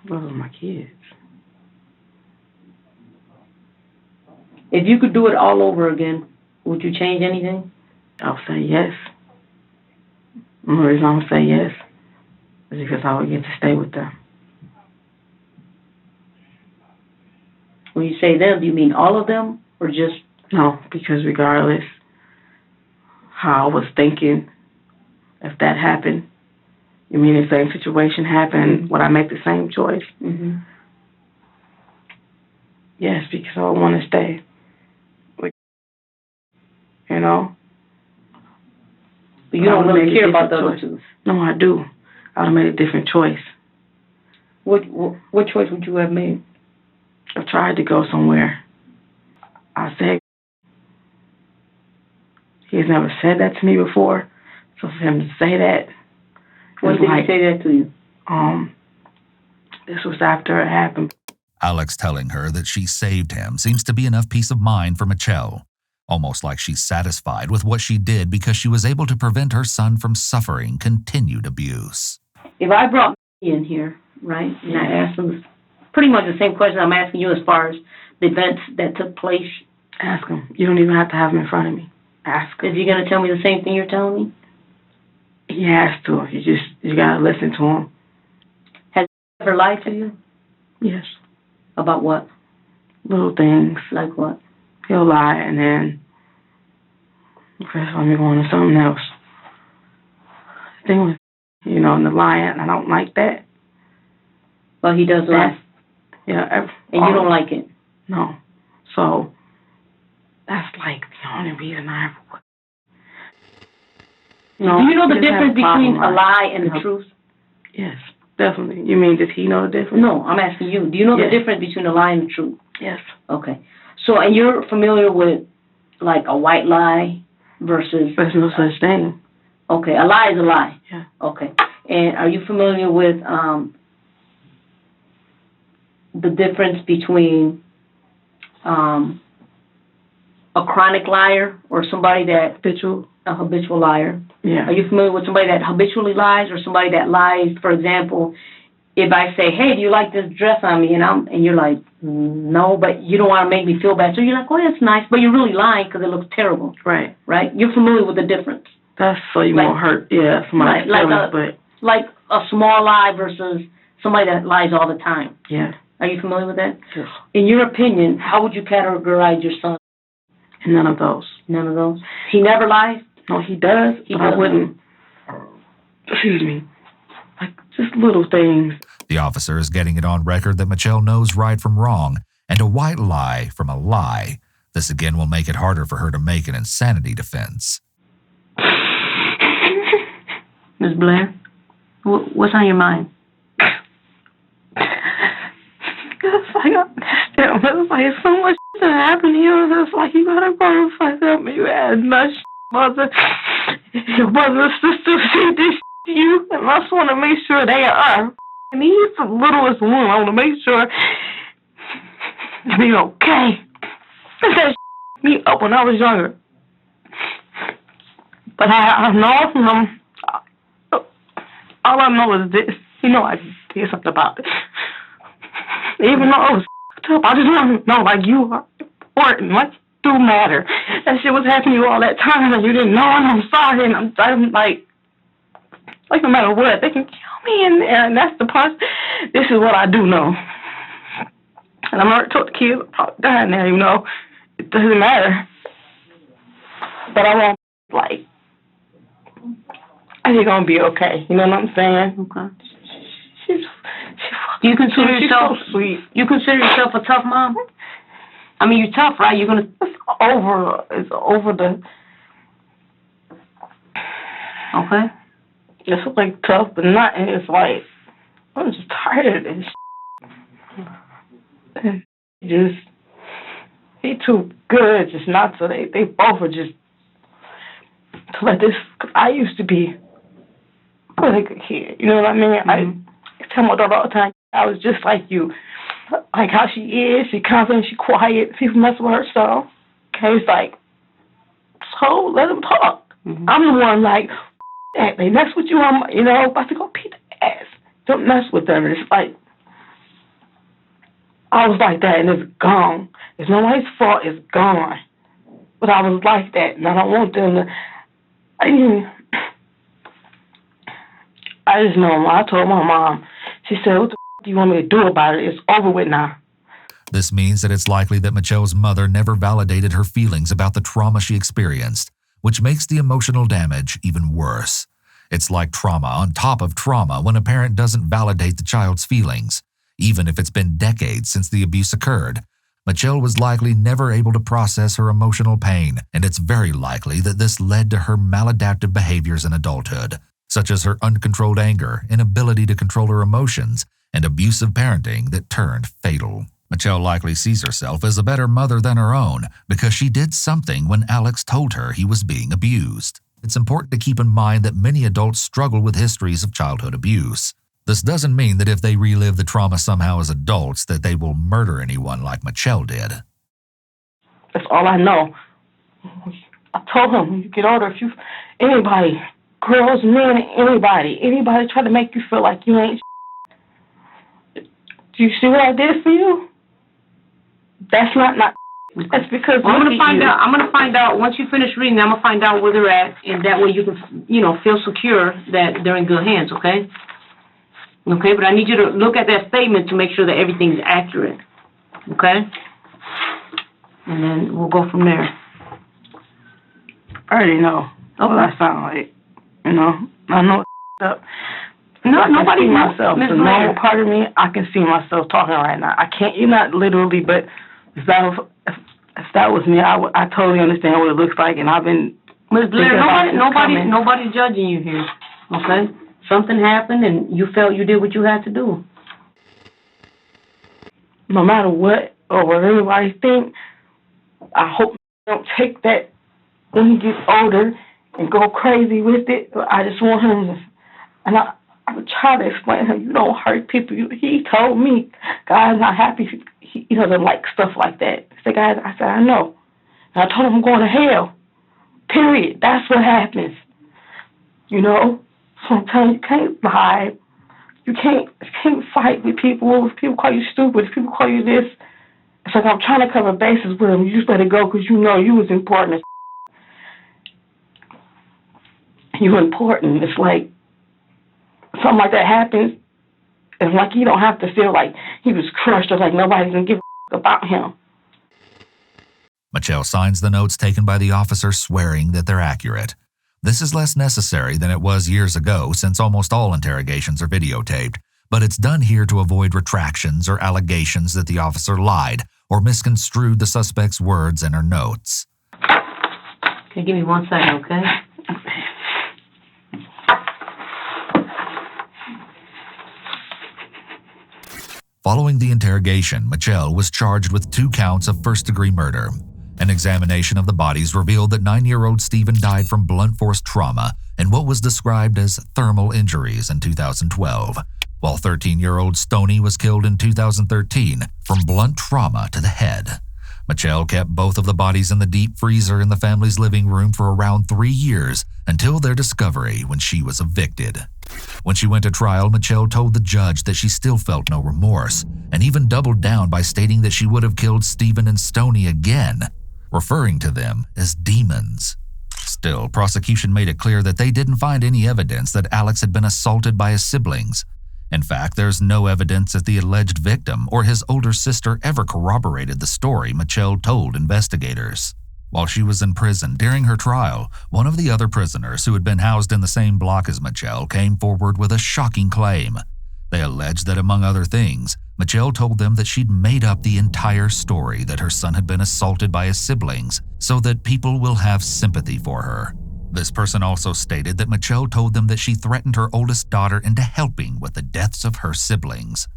Those are my kids. If you could do it all over again, would you change anything? I'll say yes. The only reason I would say yes is because I would get to stay with them. When you say them, do you mean all of them or just... No, because regardless how I was thinking, if that happened, you mean the same situation happened, would I make the same choice? Mm-hmm. Yes, because I want to stay. You know? But you don't really care about the other 2? No, I do. I would have made a different choice. What choice would you have made? I tried to go somewhere. I said, he's never said that to me before, so for him to say that, when did he say that to you? This was after it happened. Alex telling her that she saved him seems to be enough peace of mind for Mitchelle, almost like she's satisfied with what she did because she was able to prevent her son from suffering continued abuse. If I brought in here, right, and I asked him pretty much the same question I'm asking you as far as the events that took place. Ask him. You don't even have to have him in front of me. Ask him. Is he going to tell me the same thing you're telling me? He has to. You got to listen to him. Has he ever lied to you? Yes. About what? Little things. Like what? He'll lie and then, okay, let me go on to something else. The thing was, in the lying, I don't like that. Well, he does lie. Yeah. And you don't like it? No. So, that's like the only reason I ever would. No, do you know the difference between a lie and the truth? Yes, definitely. You mean, does he know the difference? No, I'm asking you. Do you know the difference between a lie and the truth? Yes. Okay. So, and you're familiar with, like, a white lie versus... There's no such thing. Okay, a lie is a lie. Yeah. Okay. And are you familiar with the difference between a chronic liar or somebody that... A habitual liar? Yeah. Are you familiar with somebody that habitually lies or somebody that lies, for example, if I say, hey, do you like this dress on me? And you're like, no, but you don't want to make me feel bad. So you're like, oh, that's nice, but you're really lying because it looks terrible. Right. Right? You're familiar with the difference. That's so you won't hurt, somebody's feelings, but... Like a small lie versus somebody that lies all the time. Yeah. Are you familiar with that? Yes. In your opinion, how would you categorize your son? None of those. None of those? He never lies? No, he does, but I wouldn't... Excuse me. Like, just little things. The officer is getting it on record that Mitchelle knows right from wrong and a white lie from a lie. This again will make it harder for her to make an insanity defense. Ms. Blair, what's on your mind? It's like so much something happened to you, it's like you gotta go the fuck up. You had enough mother, your brother and sister see this to you, and I just want to make sure they are. And he's the littlest one. I want to make sure to be okay. That me up when I was younger. But I know, all I know is this. You know I did something about it. Even though it was tough, I just want to know, like, you are important. Like, you do matter. That shit was happening to you all that time, and you didn't know, and I'm sorry, and I'm like no matter what, they can kill me, and that's the part. This is what I do know. And I'm already told the kids about dying there, you know. It doesn't matter. But I won't, like, I think it's gonna be okay. You know what I'm saying? Okay. Do you consider yourself so sweet? You consider yourself a tough mom? I mean, you're tough, right? You're gonna. It's over the. Okay. It's like tough, but not. And it's like I'm just tired of this. And he too good, just not so they both are just to let this. Cause I used to be a really good kid. You know what I mean? Mm-hmm. I tell my daughter all the time, I was just like you. Like how she is, she confident, she quiet, people mess with her, so okay, it's like, so let them talk. Mm-hmm. I'm the one like, they mess with you, I'm, you know, about to go beat the ass. Don't mess with them. It's like, I was like that and it's gone. It's nobody's fault, it's gone. But I was like that and I don't want them to, I just know, I told my mom, she said, what the do you want me to do about it? It's over with now. This means that it's likely that Mitchelle's mother never validated her feelings about the trauma she experienced, which makes the emotional damage even worse. It's like trauma on top of trauma when a parent doesn't validate the child's feelings. Even if it's been decades since the abuse occurred, Mitchelle was likely never able to process her emotional pain, and it's very likely that this led to her maladaptive behaviors in adulthood, such as her uncontrolled anger, inability to control her emotions, and abusive parenting that turned fatal. Mitchelle likely sees herself as a better mother than her own because she did something when Alex told her he was being abused. It's important to keep in mind that many adults struggle with histories of childhood abuse. This doesn't mean that if they relive the trauma somehow as adults that they will murder anyone like Mitchelle did. That's all I know. I told him, when you get older, if you, anybody, girls, men, anybody try to make you feel like you ain't. Do you see what I did for you? That's not. That's because well, I'm gonna find out once you finish reading. I'm gonna find out where they're at, and that way you can, feel secure that they're in good hands. Okay. Okay, but I need you to look at that statement to make sure that everything's accurate. Okay. And then we'll go from there. I already know. Okay. What I sound like. I know up. No, nobody knows myself. Ms. The Blair. normal part of me, I can see myself talking right now. I can't. You're not literally, but if that was me, I totally understand what it looks like, and I've been. Ms. Blair, nobody's judging you here. Okay, something happened, and you felt you did what you had to do. No matter what or what everybody think, I hope you don't take that when he gets older and go crazy with it. I just want him to, and I would try to explain to him, you don't hurt people. He told me, God's not happy. He doesn't like stuff like that. I said, guys, I know. And I told him I'm going to hell. Period. That's what happens. Sometimes you can't lie. You can't fight with people. If people call you stupid, if people call you this, it's like I'm trying to cover bases with them. You just let it go because you know you was important. You're important. It's like, something like that happens, it's like you don't have to feel like he was crushed or like nobody's gonna give a about him. Mitchelle signs the notes taken by the officer swearing that they're accurate. This is less necessary than it was years ago since almost all interrogations are videotaped, but it's done here to avoid retractions or allegations that the officer lied or misconstrued the suspect's words in her notes. Okay, give me 1 second, okay? Following the interrogation, Mitchelle was charged with 2 counts of first-degree murder. An examination of the bodies revealed that 9-year-old Stephen died from blunt force trauma and what was described as thermal injuries in 2012, while 13-year-old Stoney was killed in 2013 from blunt trauma to the head. Mitchelle kept both of the bodies in the deep freezer in the family's living room for around 3 years until their discovery when she was evicted. When she went to trial, Mitchelle told the judge that she still felt no remorse and even doubled down by stating that she would have killed Stephen and Stoney again, referring to them as demons. Still, prosecution made it clear that they didn't find any evidence that Alex had been assaulted by his siblings. In fact, there's no evidence that the alleged victim or his older sister ever corroborated the story Mitchelle told investigators. While she was in prison during her trial, one of the other prisoners who had been housed in the same block as Mitchelle came forward with a shocking claim. They alleged that, among other things, Mitchelle told them that she'd made up the entire story that her son had been assaulted by his siblings so that people will have sympathy for her. This person also stated that Mitchelle told them that she threatened her oldest daughter into helping with the deaths of her siblings.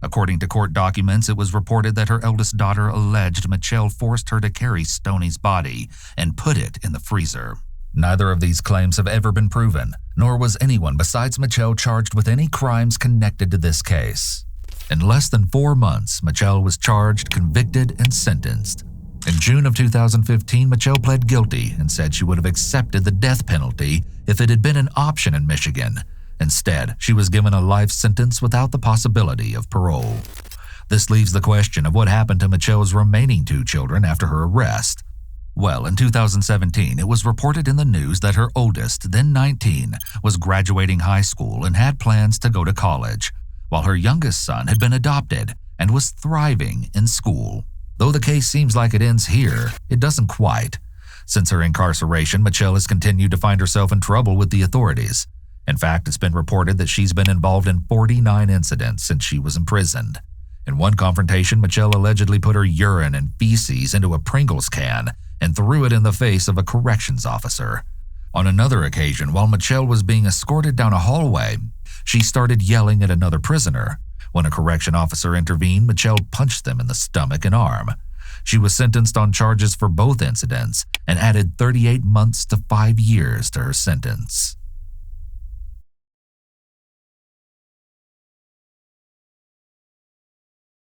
According to court documents, it was reported that her eldest daughter alleged Mitchelle forced her to carry Stoney's body and put it in the freezer. Neither of these claims have ever been proven, nor was anyone besides Mitchelle charged with any crimes connected to this case. In less than 4 months, Mitchelle was charged, convicted, and sentenced. In June of 2015, Mitchelle pled guilty and said she would have accepted the death penalty if it had been an option in Michigan. Instead, she was given a life sentence without the possibility of parole. This leaves the question of what happened to Mitchelle's remaining 2 children after her arrest. Well, in 2017, it was reported in the news that her oldest, then 19, was graduating high school and had plans to go to college, while her youngest son had been adopted and was thriving in school. Though the case seems like it ends here, it doesn't quite. Since her incarceration, Mitchelle has continued to find herself in trouble with the authorities. In fact, it's been reported that she's been involved in 49 incidents since she was imprisoned. In one confrontation, Mitchelle allegedly put her urine and feces into a Pringles can and threw it in the face of a corrections officer. On another occasion, while Mitchelle was being escorted down a hallway, she started yelling at another prisoner. When a correction officer intervened, Mitchelle punched them in the stomach and arm. She was sentenced on charges for both incidents and added 38 months to 5 years to her sentence.